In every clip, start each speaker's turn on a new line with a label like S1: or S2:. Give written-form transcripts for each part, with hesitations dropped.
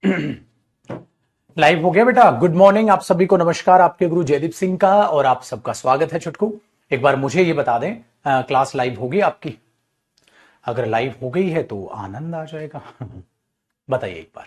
S1: Live हो गया बेटा। गुड मॉर्निंग आप सभी को। नमस्कार, आपके गुरु जयदीप सिंह का और आप सबका स्वागत है। छुटकू, एक बार मुझे ये बता दें, क्लास लाइव होगी आपकी? अगर लाइव हो गई है तो आनंद आ जाएगा। बताइए एक बार।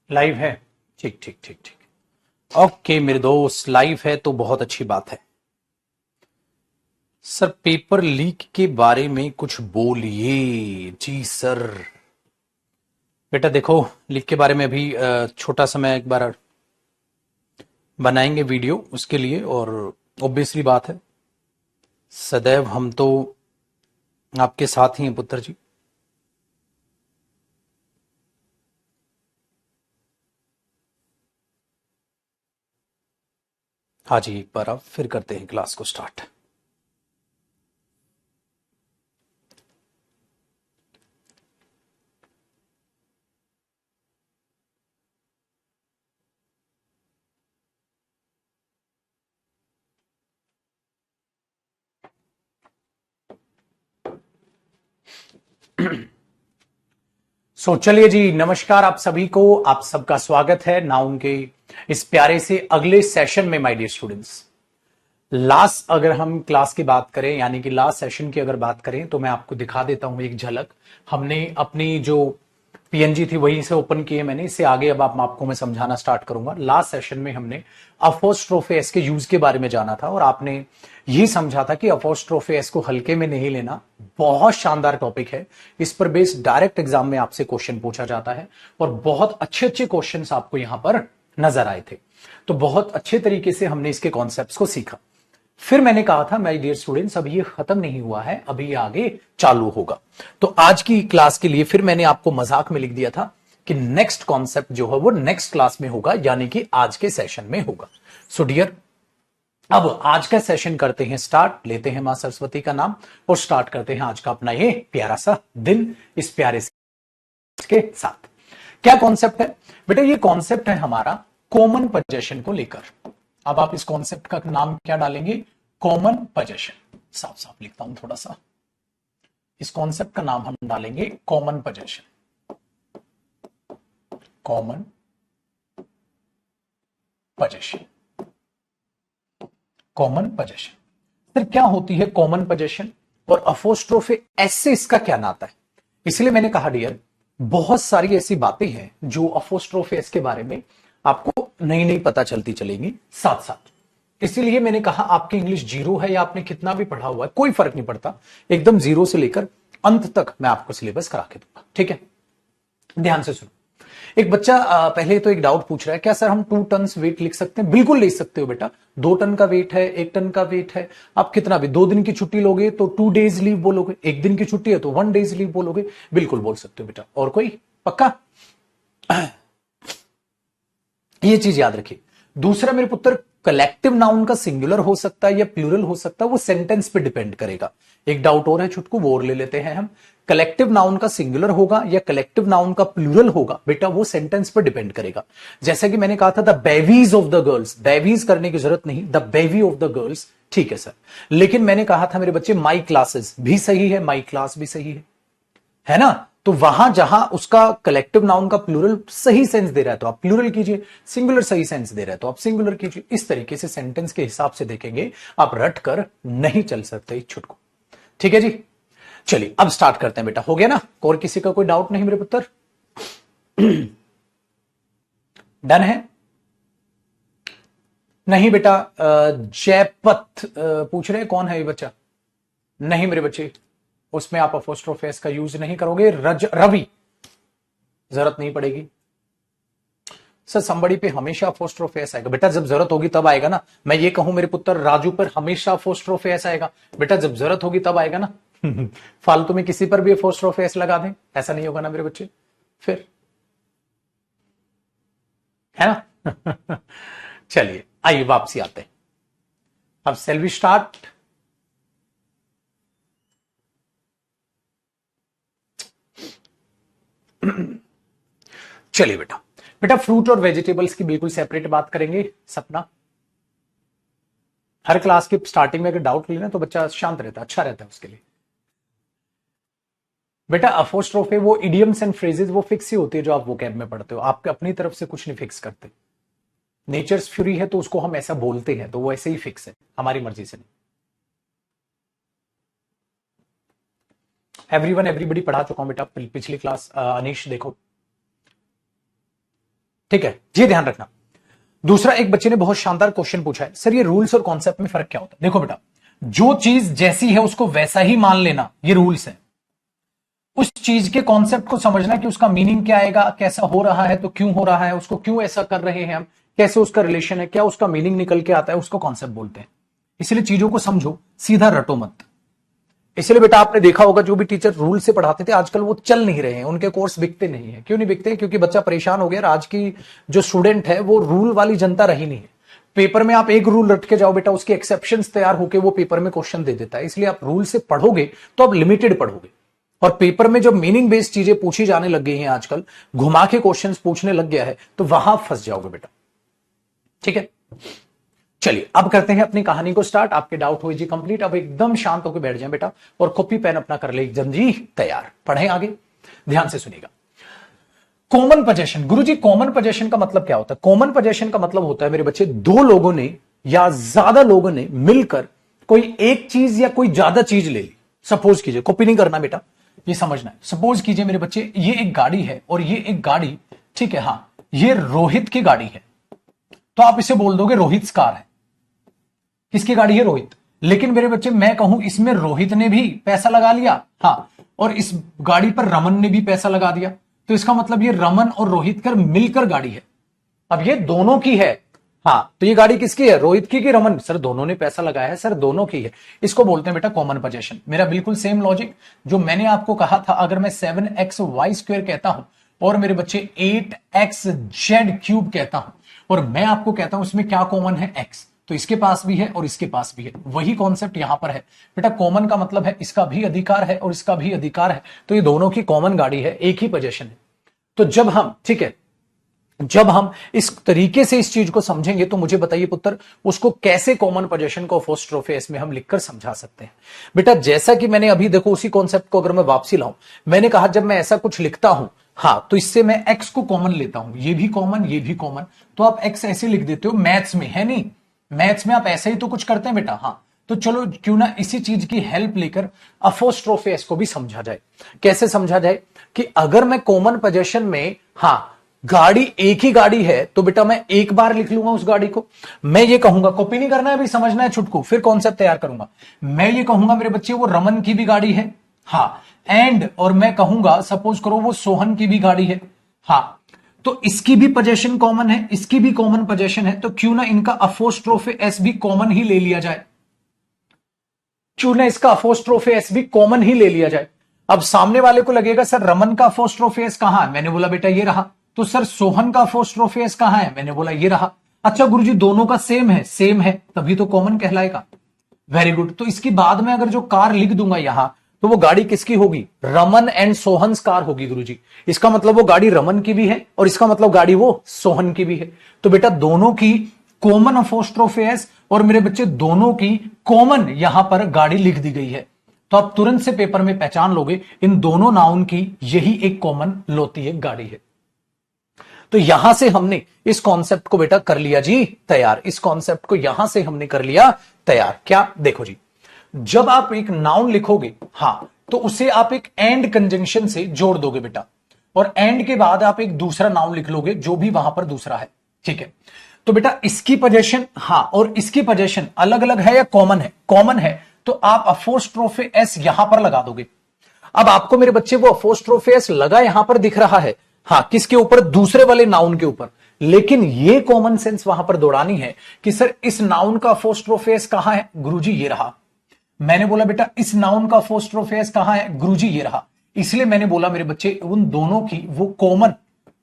S1: लाइव है? ठीक ठीक ठीक ठीक। ओके मेरे दोस्त, लाइव है तो बहुत अच्छी बात है। सर पेपर लीक के बारे में कुछ बोलिए। जी सर। बेटा देखो, लीक के बारे में अभी छोटा सा मैं एक बार बनाएंगे वीडियो उसके लिए। और ऑब्वियसली बात है, सदैव हम तो आपके साथ ही हैं पुत्र जी। हाँ जी, एक बार आप फिर करते हैं क्लास को स्टार्ट। चलिए जी, नमस्कार आप सभी को। आप सबका स्वागत है नाउन के इस प्यारे से अगले सेशन में। माय डियर स्टूडेंट्स, लास्ट अगर हम क्लास की बात करें, यानी कि लास्ट सेशन की अगर बात करें, तो मैं आपको दिखा देता हूं एक झलक। हमने अपनी जो पीएनजी थी वहीं से ओपन की है मैंने। इससे आगे अब आपको मैं समझाना स्टार्ट करूंगा। लास्ट सेशन में हमने अपोस्ट्रोफे एस के यूज के बारे में जाना था और आपने यही समझा था कि अपोस्ट्रोफे एस को हल्के में नहीं लेना। बहुत शानदार टॉपिक है। इस पर बेस्ड डायरेक्ट एग्जाम में आपसे क्वेश्चन पूछा जाता है और बहुत अच्छे अच्छे क्वेश्चन आपको यहां पर नजर आए थे। तो बहुत अच्छे तरीके से हमने इसके कॉन्सेप्ट्स को सीखा। फिर मैंने कहा था माय डियर स्टूडेंट्स, अभी ये खत्म नहीं हुआ है, अभी आगे चालू होगा। तो आज की क्लास के लिए फिर मैंने आपको मजाक में लिख दिया था कि नेक्स्ट कॉन्सेप्ट जो है वो नेक्स्ट क्लास में होगा, यानी कि आज के सेशन में होगा। सो डियर, अब आज का सेशन करते हैं स्टार्ट। लेते हैं मां सरस्वती का नाम और स्टार्ट करते हैं आज का अपना ये प्यारा सा दिन इस प्यारे से के साथ। क्या कॉन्सेप्ट है बेटा? ये कॉन्सेप्ट है हमारा कॉमन पोजेशन को लेकर। अब आप इस कॉन्सेप्ट का नाम क्या डालेंगे? Common possession. साफ साफ लिखता हूं थोड़ा सा। इस कॉन्सेप्ट का नाम हम डालेंगे common possession. Common possession. Common possession. फिर क्या होती है कॉमन पोजेशन और अपोस्ट्रोफे एस से इसका क्या नाता है? इसलिए मैंने कहा डियर, बहुत सारी ऐसी बातें हैं जो अपोस्ट्रोफे एस के बारे में आपको नई नई पता चलती चलेंगी साथ साथ। इसीलिए मैंने कहा आपकी इंग्लिश जीरो है या आपने कितना भी पढ़ा हुआ है, कोई फर्क नहीं पड़ता। एकदम जीरो से लेकर अंत तक मैं आपको सिलेबस करा के दूंगा। ठीक है, ध्यान से सुनो। एक बच्चा पहले तो एक डाउट पूछ रहा है, क्या सर हम 2 टन वेट लिख सकते हैं? बिल्कुल लिख सकते हो बेटा। 2 टन का वेट है, 1 टन का वेट है। आप कितना भी 2 दिन की छुट्टी लोगे तो 2 डेज लीव बोलोगे, 1 दिन की छुट्टी है तो 1 डेज लीव बोलोगे। बिल्कुल बोल सकते हो बेटा। और कोई पक्का? ये चीज याद रखिए। दूसरा मेरे पुत्र, कलेक्टिव नाउन का सिंगुलर हो सकता है या प्लूरल हो सकता है, वो सेंटेंस पे डिपेंड करेगा। एक डाउट और है छुटकू, वो और ले लेते हैं हम। कलेक्टिव नाउन का सिंगुलर होगा या कलेक्टिव नाउन का प्लूरल होगा बेटा, वो सेंटेंस पर डिपेंड करेगा। जैसे कि मैंने कहा था, the babies of the girls. Babies करने की जरूरत नहीं, the baby of the girls. ठीक है सर। लेकिन मैंने कहा था मेरे बच्चे, माई क्लासेस भी सही है, माई क्लास भी सही है ना? तो वहां जहां उसका कलेक्टिव नाउन का प्लूरल सही सेंस दे रहा है तो आप प्लूरल कीजिए, सिंगुलर सही सेंस दे रहा है तो आप सिंगुलर कीजिए। इस तरीके से सेंटेंस के हिसाब से देखेंगे, आप रट कर नहीं चल सकते छुटको। ठीक है जी, चलिए अब स्टार्ट करते हैं बेटा। हो गया ना? और किसी का कोई डाउट नहीं मेरे पुत्र? डन है? नहीं बेटा, जयपथ पूछ रहे कौन है ये बच्चा? नहीं मेरे बच्चे, उसमें आप अपोस्ट्रोफी एस का यूज नहीं करोगे। रवि, जरूरत नहीं पड़ेगी सर। संबड़ी पे हमेशा अपोस्ट्रोफी एस आएगा बेटा, जब जरूरत होगी तब आएगा ना। मैं ये कहूं मेरे पुत्र राजू पर हमेशा अपोस्ट्रोफी एस आएगा बेटा, जब जरूरत होगी तब आएगा ना। फालतू में किसी पर भी अपोस्ट्रोफी एस लगा दें, ऐसा नहीं होगा ना मेरे बच्चे, फिर है ना। चलिए आइए वापसी आते हैं। अब सेल वी स्टार्ट। चलिए बेटा, फ्रूट और वेजिटेबल्स की बिल्कुल सेपरेट बात करेंगे। सपना, हर क्लास के स्टार्टिंग में अगर डाउट लेना तो बच्चा शांत रहता है, अच्छा रहता है उसके लिए। बेटा अपोस्ट्रोफे वो इडियम्स एंड फ्रेजेस वो फिक्स ही होती है जो आप वोकैब में पढ़ते हो, आप अपनी तरफ से कुछ नहीं फिक्स करते। नेचर्स फ्यूरी है तो उसको हम ऐसा बोलते हैं, तो वो ऐसे ही फिक्स है, हमारी मर्जी से नहीं। एवरीवन एवरीबडी पढ़ा चुका हूं बेटा पिछली क्लास। अनीश देखो, ठीक है, ये ध्यान रखना। दूसरा, एक बच्चे ने बहुत शानदार क्वेश्चन पूछा है, सर ये रूल्स और कॉन्सेप्ट में फर्क क्या होता है? देखो बेटा, जो चीज जैसी है उसको वैसा ही मान लेना, ये रूल्स है। उस चीज के कॉन्सेप्ट को समझना कि उसका मीनिंग क्या आएगा, कैसा हो रहा है तो क्यों हो रहा है, उसको क्यों ऐसा कर रहे हैं हम, कैसे उसका रिलेशन है, क्या उसका मीनिंग निकल के आता है, उसको कॉन्सेप्ट बोलते हैं। इसलिए चीजों को समझो, सीधा रटो मत। इसलिए बेटा आपने देखा होगा जो भी टीचर रूल से पढ़ाते थे आजकल वो चल नहीं रहे हैं, उनके कोर्स बिकते नहीं है। क्यों नहीं बिकते? क्योंकि बच्चा परेशान हो गया। आज की जो स्टूडेंट है वो रूल वाली जनता रही नहीं है। पेपर में आप एक रूल रट के जाओ बेटा, उसके एक्सेप्शंस तैयार होकर वो पेपर में क्वेश्चन दे देता है। इसलिए आप रूल से पढ़ोगे तो आप लिमिटेड पढ़ोगे, और पेपर में जब मीनिंग बेस्ड चीजें पूछी जाने लग गई हैं आजकल, घुमा के क्वेश्चन पूछने लग गया है, तो वहां फंस जाओगे बेटा। ठीक है, चलिए अब करते हैं अपनी कहानी को स्टार्ट। आपके डाउट हुए जी कंप्लीट, अब एकदम शांत होकर बैठ जाएं बेटा, और कॉपी पेन अपना कर ले एकदम जी तैयार। पढ़ें आगे, ध्यान से सुनिएगा। कॉमन पोजेशन, गुरुजी कॉमन पोजेशन का मतलब क्या होता है? कॉमन पोजेशन का मतलब होता है मेरे बच्चे, दो लोगों ने या ज्यादा लोगों ने मिलकर कोई एक चीज या कोई ज्यादा चीज ले ली। सपोज कीजिए, कॉपी नहीं करना बेटा, ये समझना है। सपोज कीजिए मेरे बच्चे, ये एक गाड़ी है और ये एक गाड़ी, ठीक है, हाँ ये रोहित की गाड़ी है, तो आप इसे बोल दोगे रोहित कार है। किसकी गाड़ी है? रोहित। लेकिन मेरे बच्चे मैं कहूं इसमें रोहित ने भी पैसा लगा लिया, हाँ, और इस गाड़ी पर रमन ने भी पैसा लगा दिया, तो इसका मतलब ये रमन और रोहित कर मिलकर गाड़ी है। अब ये दोनों की है, हाँ, तो ये गाड़ी किसकी है? रोहित की रमन? सर दोनों ने पैसा लगाया है, सर दोनों की है। इसको बोलते हैं बेटा कॉमन पोजेशन। मेरा बिल्कुल सेम लॉजिक जो मैंने आपको कहा था, अगर मैं 7xy² कहता हूं और मेरे बच्चे 8xz³ कहता हूं, और मैं आपको कहता हूं इसमें क्या कॉमन है? x, तो इसके पास भी है और इसके पास भी है। वही कॉन्सेप्ट यहां पर है बेटा। कॉमन का मतलब है इसका भी अधिकार है और इसका भी अधिकार है, तो ये दोनों की कॉमन गाड़ी है, एक ही पोजीशन है। तो जब हम, ठीक है, जब हम इस तरीके से इस चीज को समझेंगे तो मुझे बताइए पुत्र, उसको कैसे कॉमन पोजीशन को अपोस्ट्रोफी एस में हम लिखकर समझा सकते हैं? बेटा जैसा कि मैंने अभी, देखो उसी कॉन्सेप्ट को अगर मैं वापसी लाऊं, मैंने कहा जब मैं ऐसा कुछ लिखता हूं, हाँ, तो इससे मैं एक्स को कॉमन लेता हूं, ये भी कॉमन ये भी कॉमन, तो आप एक्स ऐसे लिख देते हो। मैथ्स में है नहीं, मैथ्स में आप ऐसे ही तो कुछ करते हैं बेटा, हाँ, तो चलो क्यों ना इसी चीज की हेल्प लेकर अपोस्ट्रोफी एस को भी समझा जाए। कैसे समझा जाए? कि अगर मैं कॉमन पोजीशन में, हाँ, गाड़ी एक ही गाड़ी है, तो बेटा मैं एक बार लिख लूंगा उस गाड़ी को। मैं ये कहूंगा, कॉपी नहीं करना है अभी, समझना है छुटकू, फिर कॉन्सेप्ट तैयार करूंगा। मैं ये कहूंगा मेरे बच्चे वो रमन की भी गाड़ी है, हाँ, एंड, और मैं कहूंगा सपोज करो वो सोहन की भी गाड़ी है, हाँ, तो इसकी भी पोजीशन कॉमन है, इसकी भी कॉमन पोजीशन है, तो क्यों ना इनका अपोस्ट्रोफी एस भी कॉमन ही ले लिया जाए। क्यों ना इसका अपोस्ट्रोफी एस भी कॉमन ही ले लिया जाए। अब सामने वाले को लगेगा सर रमन का अपोस्ट्रोफी एस कहां है? मैंने बोला बेटा ये रहा। तो सर सोहन का अपोस्ट्रोफी एस कहां है? मैंने बोला ये रहा। अच्छा गुरुजी दोनों का सेम है, सेम है, तभी तो कॉमन कहलाएगा। Very good. तो इसकी बाद में अगर जो कार लिख दूंगा यहां, तो वो गाड़ी किसकी होगी? रमन एंड सोहन कार होगी गुरुजी। इसका मतलब वो गाड़ी रमन की भी है और इसका मतलब गाड़ी वो सोहन की भी है। तो बेटा दोनों की कॉमन अपोस्ट्रोफी एस, और मेरे बच्चे दोनों की कॉमन यहां पर गाड़ी लिख दी गई है। तो आप तुरंत से पेपर में पहचान लोगे इन दोनों नाउन की यही एक कॉमन लोती है, गाड़ी है। तो यहां से हमने इस कॉन्सेप्ट को बेटा कर लिया जी तैयार। इस कॉन्सेप्ट को यहां से हमने कर लिया तैयार। क्या? देखो जी, जब आप एक नाउन लिखोगे, हाँ, तो उसे आप एक एंड कंजंक्शन से जोड़ दोगे बेटा, और एंड के बाद आप एक दूसरा नाउन लिख लोगे जो भी वहां पर दूसरा है, ठीक है। तो बेटा इसकी पोजीशन, हाँ, और इसकी पोजीशन अलग अलग है या कॉमन है? कॉमन है, तो आप अपोस्ट्रोफे एस यहां पर लगा दोगे। अब आपको मेरे बच्चे वो अपोस्ट्रोफे एस लगा यहां पर दिख रहा है, हाँ, किसके ऊपर? दूसरे वाले नाउन के ऊपर। लेकिन ये कॉमन सेंस वहां पर दौड़ानी है कि सर इस नाउन का अपोस्ट्रोफे एस कहां है? गुरुजी ये रहा। मैंने बोला बेटा इस नाउन का अपोस्ट्रोफे एस कहां है? गुरुजी ये रहा। इसलिए मैंने बोला मेरे बच्चे उन दोनों की वो कॉमन,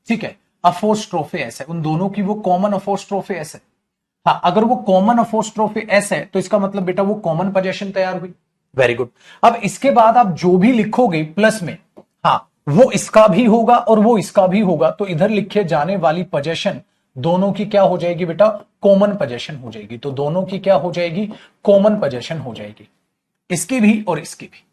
S1: ठीक है, अपोस्ट्रोफे एस है, उन दोनों की वो कॉमन अपोस्ट्रोफे एस है। हाँ, अगर वो कॉमन अपोस्ट्रोफे एस है तो इसका मतलब बेटा वो कॉमन पोजीशन तैयार हुई। Very good. अब इसके बाद आप जो भी लिखोगे प्लस में, हाँ, वो इसका भी होगा और वो इसका भी होगा, तो इधर लिखे जाने वाली पोजीशन दोनों की क्या हो जाएगी बेटा? कॉमन पोजीशन हो जाएगी। तो दोनों की क्या हो जाएगी? कॉमन पोजीशन हो जाएगी, इसकी भी और इसकी भी।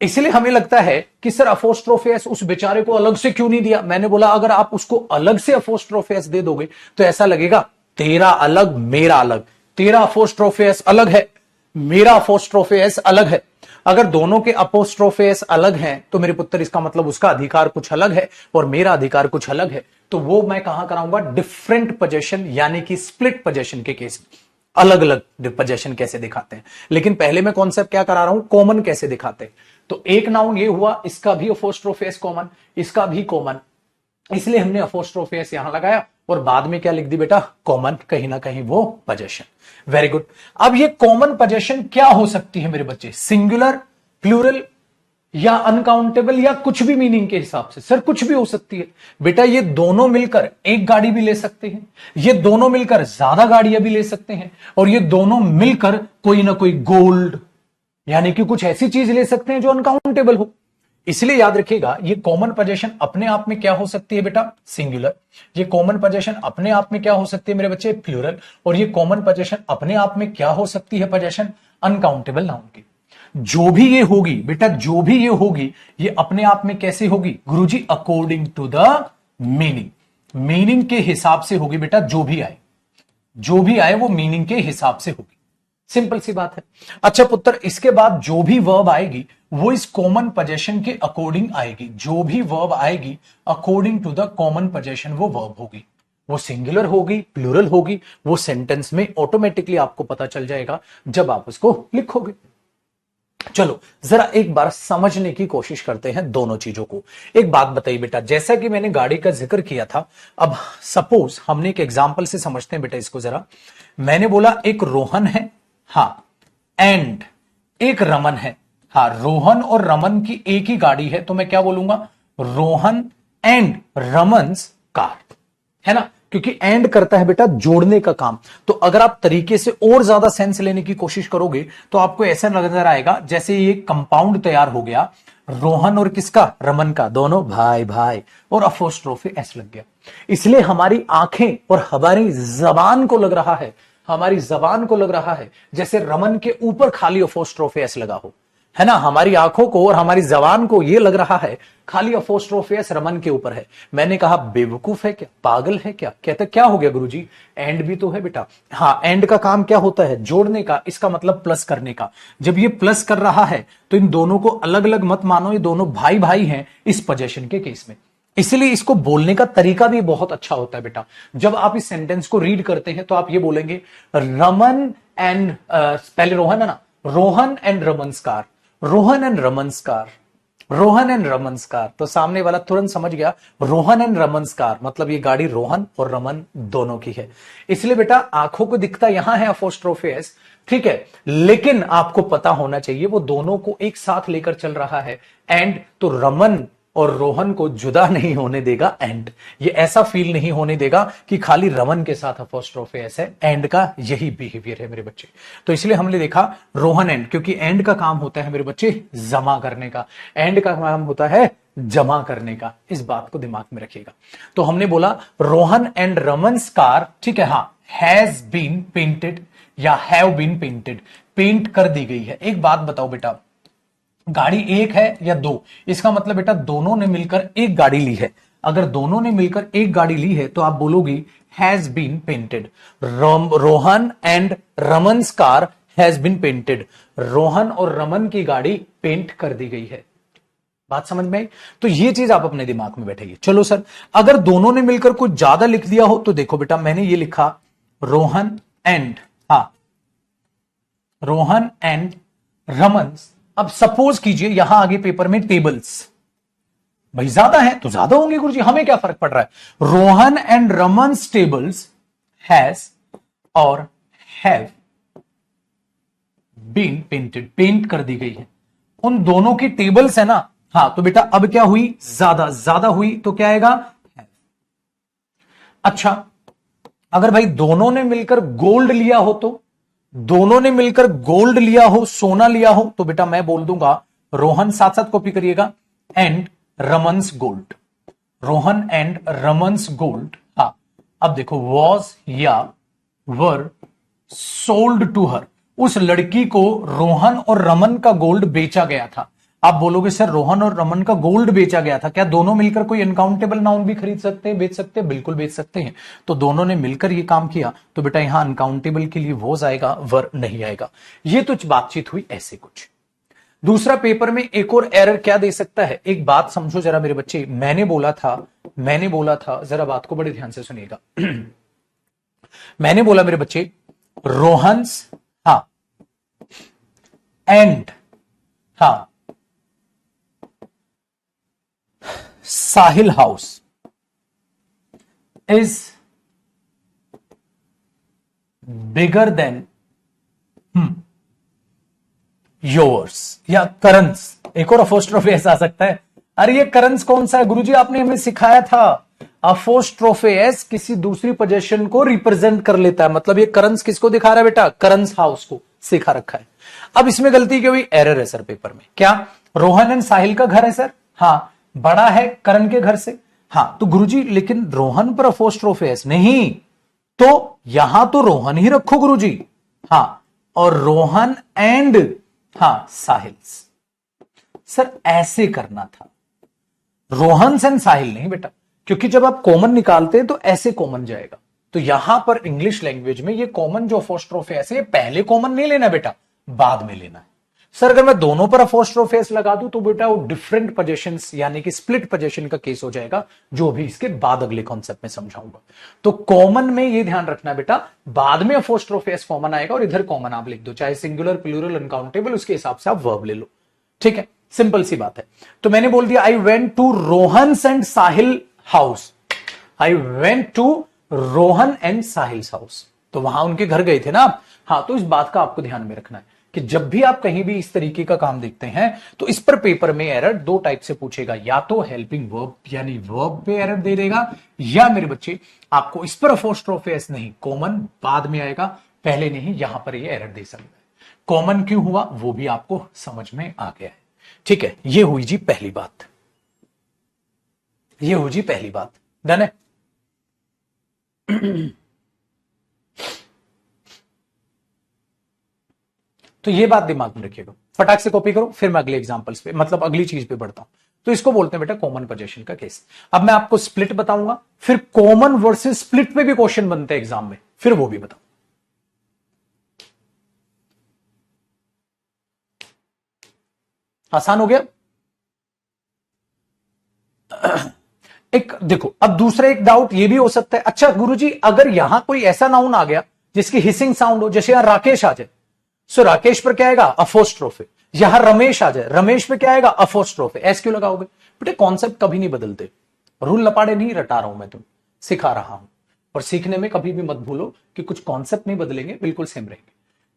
S1: इसलिए हमें लगता है कि सर अपोस्ट्रोफे एस उस बेचारे को अलग से क्यों नहीं दिया? मैंने बोला अगर आप उसको अलग से अपोस्ट्रोफे एस दे दोगे तो ऐसा लगेगा तेरा अलग मेरा अलग, तेरा अपोस्ट्रोफे एस अलग है, मेरा अपोस्ट्रोफे एस अलग है। अगर दोनों के अपोस्ट्रोफे एस अलग हैं तो मेरे पुत्र इसका मतलब उसका अधिकार कुछ अलग है और मेरा अधिकार कुछ अलग है। तो वो मैं कहां कराऊंगा? डिफरेंट पोजीशन, यानी कि स्प्लिट पोजीशन के केस में अलग अलग पोजीशन कैसे दिखाते हैं। लेकिन पहले मैं कॉन्सेप्ट क्या करा रहा हूं? कॉमन कैसे दिखाते हैं। तो एक नाउन ये हुआ, इसका भी अपोस्ट्रोफे एस कॉमन, इसका भी कॉमन, इसलिए हमने अपोस्ट्रोफे एस यहां लगाया और बाद में क्या लिख दी बेटा? कॉमन, कहीं ना कहीं वो पोजीशन। Very good. अब ये कॉमन पोजीशन क्या हो सकती है मेरे बच्चे? सिंगुलर, प्लूरल या अनकाउंटेबल या कुछ भी मीनिंग के हिसाब से। सर कुछ भी हो सकती है बेटा, ये दोनों मिलकर एक गाड़ी भी ले सकते हैं, ये दोनों मिलकर ज्यादा गाड़ियां भी ले सकते हैं, और ये दोनों मिलकर कोई ना कोई गोल्ड यानी कि कुछ ऐसी चीज ले सकते हैं जो अनकाउंटेबल हो। इसलिए याद रखिएगा ये कॉमन पोजीशन अपने आप में क्या हो सकती है बेटा? सिंगुलर। ये कॉमन पोजीशन अपने आप में क्या हो सकती है मेरे बच्चे? प्लूरल। और ये कॉमन पोजीशन अपने आप में क्या हो सकती है पोजीशन? अनकाउंटेबल नाउन की। जो भी ये होगी बेटा, जो भी ये होगी, ये अपने आप में कैसे होगी? Guruji according to the meaning. Meaning के हिसाब से होगी बेटा। जो भी आए, जो भी आए वो मीनिंग के हिसाब से होगी। सिंपल सी बात है। अच्छा पुत्र, इसके बाद जो भी वर्ब आएगी वो इस कॉमन पोजीशन के अकॉर्डिंग आएगी। जो भी वर्ब आएगी according to the common position वो वर्ब होगी। वो सिंगुलर होगी, प्लूरल होगी, वो सेंटेंस में ऑटोमेटिकली आपको पता चल जाएगा जब आप उसको लिखोगे। चलो जरा एक बार समझने की कोशिश करते हैं दोनों चीजों को। एक बात बताइए बेटा, जैसा कि मैंने गाड़ी का जिक्र किया था, अब सपोज हमने एक एग्जांपल से समझते हैं बेटा इसको जरा। मैंने बोला एक रोहन है, हाँ, एंड एक रमन है। हाँ, रोहन और रमन की एक ही गाड़ी है, तो मैं क्या बोलूंगा? रोहन एंड रमन्स कार, है ना, क्योंकि एंड करता है बेटा जोड़ने का काम। तो अगर आप तरीके से और ज्यादा सेंस लेने की कोशिश करोगे तो आपको ऐसा नजर आएगा जैसे ये कंपाउंड तैयार हो गया, रोहन और किसका? रमन का, दोनों भाई भाई, और अपोस्ट्रोफे एस लग गया। इसलिए हमारी आंखें और हमारी जबान को लग रहा है, हमारी जबान को लग रहा है जैसे रमन के ऊपर खाली अपोस्ट्रोफे एस लगा हो, है ना। हमारी आंखों को और हमारी जबान को यह लग रहा है खाली अपोस्ट्रोफे एस रमन के ऊपर है। मैंने कहा बेवकूफ है क्या, पागल है क्या? कहते क्या हो गया गुरुजी? एंड भी तो है बेटा। हाँ, एंड का काम क्या होता है? जोड़ने का, इसका मतलब प्लस करने का। जब ये प्लस कर रहा है तो इन दोनों को अलग अलग मत मानो, ये दोनों भाई भाई हैं इस पोजीशन के केस में। इसलिए इसको बोलने का तरीका भी बहुत अच्छा होता है बेटा। जब आप इस सेंटेंस को रीड करते हैं तो आप ये बोलेंगे रमन एंड, पहले रोहन है ना, Rohan and Raman's car, Rohan and Raman's car, Rohan and Raman's car. तो सामने वाला तुरंत समझ गया रोहन एंड रमन्सकार मतलब ये गाड़ी रोहन और रमन दोनों की है। इसलिए बेटा आंखों को दिखता यहां है अपोस्ट्रोफे एस, ठीक है, लेकिन आपको पता होना चाहिए वो दोनों को एक साथ लेकर चल रहा है एंड। तो रमन और रोहन को जुदा नहीं होने देगा एंड। ये ऐसा फील नहीं होने देगा कि खाली रमन के साथ अपोस्ट्रोफे एस है। एंड का यही बिहेवियर है मेरे बच्चे। तो इसलिए हमने देखा रोहन एंड, क्योंकि एंड का काम होता है मेरे बच्चे जमा करने का, एंड का काम होता है जमा करने का। इस बात को दिमाग में रखिएगा। तो हमने बोला रोहन एंड रमन्स कार, ठीक है, हाँ, हैज बीन पेंटेड या हैव बीन पेंटेड, पेंट कर दी गई है। एक बात बताओ बेटा, गाड़ी एक है या दो? इसका मतलब बेटा दोनों ने मिलकर एक गाड़ी ली है। अगर दोनों ने मिलकर एक गाड़ी ली है तो आप बोलोगी has been painted. Rohan and Raman's car has been painted. Rohan और रमन की गाड़ी पेंट कर दी गई है। बात समझ में आई? तो ये चीज आप अपने दिमाग में बैठेगी। चलो सर, अगर दोनों ने मिलकर कुछ ज्यादा लिख दिया हो तो देखो बेटा, मैंने ये लिखा रोहन एंड, हाँ, रोहन एंड रमन। अब सपोज कीजिए यहां आगे पेपर में टेबल्स, भाई ज्यादा है तो ज्यादा होंगे गुरुजी, हमें क्या फर्क पड़ रहा है। रोहन एंड रमन्स टेबल्स हैज और हैव बीन पेंटेड, पेंट कर दी गई है। उन दोनों की टेबल्स है ना, हाँ, तो बेटा अब क्या हुई, ज्यादा हुई तो क्या आएगा, have। अच्छा, अगर भाई दोनों ने मिलकर गोल्ड लिया हो तो, दोनों ने मिलकर गोल्ड लिया हो, सोना लिया हो, तो बेटा मैं बोल दूंगा रोहन, साथ साथ कॉपी करिएगा, and Raman's gold, Rohan and Raman's gold. हाँ, अब देखो वॉज या वर सोल्ड टू हर, उस लड़की को रोहन और रमन का गोल्ड बेचा गया था। आप बोलोगे सर रोहन और रमन का गोल्ड बेचा गया था, क्या दोनों मिलकर कोई अनकाउंटेबल नाउन भी खरीद सकते हैं, बेच सकते हैं? बिल्कुल बेच सकते हैं। तो दोनों ने मिलकर ये काम किया, तो बेटा यहां अनकाउंटेबल के लिए वॉज आएगा, वर नहीं आएगा। ये तो बातचीत हुई ऐसे कुछ। दूसरा, पेपर में एक और एरर क्या दे सकता है, एक बात समझो जरा मेरे बच्चे, मैंने बोला था, जरा बात को बड़े ध्यान से सुनिएगा। मैंने बोला मेरे बच्चे रोहन्स, हाँ, एंड, हाँ, Sahil house is bigger than yours, या करंस। एक और अपोस्ट्रोफेस आ सकता है। अरे ये करंस कौन सा है गुरुजी, आपने हमें सिखाया था, अपोस्ट्रोफेस किसी दूसरी पोजीशन को रिप्रेजेंट कर लेता है। मतलब ये करंस किसको दिखा रहा है बेटा, करंस हाउस को सिखा रखा है। अब इसमें गलती क्यों हुई, एरर है सर पेपर में। क्या रोहन एंड साहिल का घर है सर, हाँ, बड़ा है करण के घर से, हाँ, तो गुरुजी लेकिन रोहन पर अपोस्ट्रोफेस नहीं, तो यहां तो रोहन ही रखो गुरुजी, हाँ, और रोहन एंड, हाँ, साहिल्स। सर ऐसे करना था, रोहन एंड साहिल नहीं बेटा, क्योंकि जब आप कॉमन निकालते हैं तो ऐसे कॉमन जाएगा। तो यहां पर इंग्लिश लैंग्वेज में ये कॉमन जो अपोस्ट्रोफेस है, पहले कॉमन नहीं लेना बेटा, बाद में लेना है। सर अगर मैं दोनों पर अपोस्ट्रोफेस लगा दूं तो बेटा वो डिफरेंट पोजीशंस यानी कि स्प्लिट पोजीशन का केस हो जाएगा, जो अभी इसके बाद अगले कॉन्सेप्ट में समझाऊंगा। तो कॉमन में ये ध्यान रखना बेटा, बाद में अपोस्ट्रोफेस कॉमन आएगा और इधर कॉमन आप लिख दो, चाहे सिंगुलर, प्लूरल, अनकाउंटेबल, उसके हिसाब से आप वर्ब ले लो। ठीक है, सिंपल सी बात है। तो मैंने बोल दिया I went to Rohan's and Sahil house, I went to Rohan and Sahil house, तो वहां उनके घर गए थे ना आप। हाँ, तो इस बात का आपको ध्यान में रखना है कि जब भी आप कहीं भी इस तरीके का काम देखते हैं तो इस पर पेपर में एरर दो टाइप से पूछेगा, या तो हेल्पिंग वर्ब यानी वर्ब पे एरर दे देगा, या मेरे बच्चे आपको इस पर अपोस्ट्रोफेस नहीं, कॉमन बाद में आएगा, पहले नहीं, यहां पर ये एरर दे सकता है। कॉमन क्यों हुआ वो भी आपको समझ में आ गया है। ठीक है, ये हुई जी पहली बात, ये हुई जी पहली बात। डन है। तो ये बात दिमाग में रखिएगा, फटाक से कॉपी करो, फिर मैं अगले एग्जांपल्स पे, मतलब अगली चीज पे बढ़ता हूं। तो इसको बोलते हैं बेटा कॉमन पोजीशन का केस। अब मैं आपको स्प्लिट बताऊंगा, फिर कॉमन वर्सेस स्प्लिट पे भी क्वेश्चन बनते हैं एग्जाम में, फिर वो भी बताऊं। आसान हो गया। एक देखो, अब दूसरा एक डाउट ये भी हो सकता है, अच्छा गुरुजी अगर यहां कोई ऐसा नाउन आ गया जिसकी हिसिंग साउंड हो, जैसे यहां राकेश आ जाए, सो राकेश पर क्या आएगा, अपोस्ट्रोफे। यहां रमेश आ जाए, रमेश पे क्या आएगा, अपोस्ट्रोफे। ऐसे क्यों लगाओगे बेटे, कॉन्सेप्ट कभी नहीं बदलते, रूल लपाड़े नहीं रटा रहा हूं मैं, तुम सिखा रहा हूं। और सीखने में कभी भी मत भूलो कि कुछ कॉन्सेप्ट नहीं बदलेंगे, बिल्कुल सेम रहेंगे।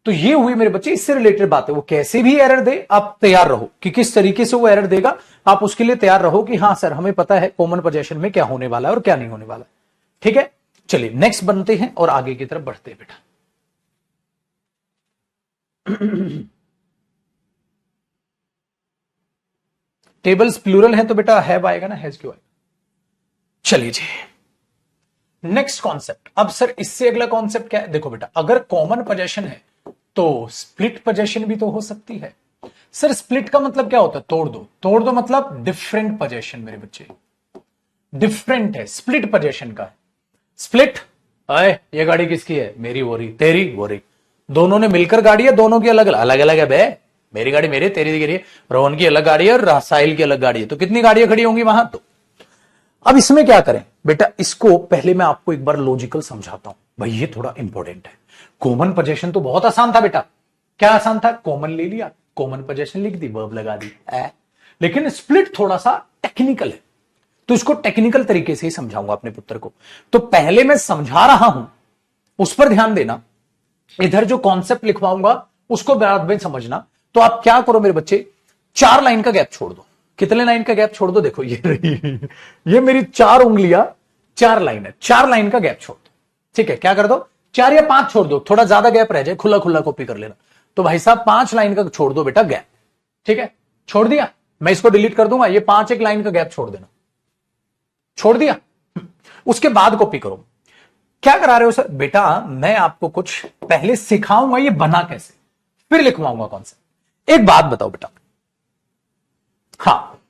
S1: तो ये हुई मेरे बच्चे इससे रिलेटेड बात है। वो कैसे भी एरर दे, आप तैयार रहो कि किस तरीके से वो एरर देगा, आप उसके लिए तैयार रहो कि हाँ सर हमें पता है कॉमन पोजीशन में क्या होने वाला है और क्या नहीं होने वाला है। ठीक है, चलिए नेक्स्ट बनते हैं और आगे की तरफ बढ़ते हैं बेटा। टेबल्स प्लूरल है तो बेटा हैव आएगा ना, हैज क्यों आएगा। चलिए जी नेक्स्ट कॉन्सेप्ट। अब सर इससे अगला कॉन्सेप्ट क्या है, देखो बेटा अगर कॉमन पोजीशन है तो स्प्लिट पोजीशन भी तो हो सकती है। सर स्प्लिट का मतलब क्या होता है, तोड़ दो। तोड़ दो मतलब डिफरेंट पोजीशन मेरे बच्चे, डिफरेंट है, स्प्लिट पोजीशन का है। स्प्लिट, अरे ये गाड़ी किसकी है, मेरी वो रही, तेरी वो रही, दोनों ने मिलकर गाड़ी है, दोनों की अलग अलग है बे, मेरी गाड़ी मेरी, तेरी गाड़ी, रोहन की अलग गाड़ी है और साहिल की अलग गाड़ी है, तो कितनी गाड़ियां खड़ी होंगी वहां? तो अब इसमें क्या करें बेटा, इसको पहले मैं आपको एक बार लॉजिकल समझाता हूं भाई, ये थोड़ा इंपॉर्टेंट है। कॉमन पोजेशन तो बहुत आसान था बेटा। क्या आसान था? कॉमन ले लिया, कॉमन पोजेशन लिख दी, वर्ब लगा दी। लेकिन स्प्लिट थोड़ा सा टेक्निकल है, तो इसको टेक्निकल तरीके से ही समझाऊंगा अपने पुत्र को। तो पहले मैं समझा रहा हूं, उस पर ध्यान देना। इधर जो कॉन्सेप्ट लिखवाऊंगा उसको बाद में समझना। तो आप क्या करो मेरे बच्चे, 4 लाइन का गैप छोड़ दो। कितने लाइन का गैप छोड़ दो? देखो ये रही, ये मेरी 4 उंगलियां 4 लाइन है, 4 लाइन का गैप छोड़ दो। ठीक है, क्या कर दो? 4 या 5 छोड़ दो, थोड़ा ज्यादा गैप रह जाए, खुला खुला कॉपी कर लेना। तो भाई साहब 5 लाइन का छोड़ दो बेटा गैप। ठीक है, छोड़ दिया, मैं इसको डिलीट कर दूंगा, ये 5 एक लाइन का गैप छोड़ देना। छोड़ दिया, उसके बाद कॉपी करो। क्या करा रहे हो सर? बेटा मैं आपको कुछ पहले सिखाऊंगा ये बना कैसे, फिर लिखवाऊंगा कौन सा। एक बात बताओ बेटा, हाँ,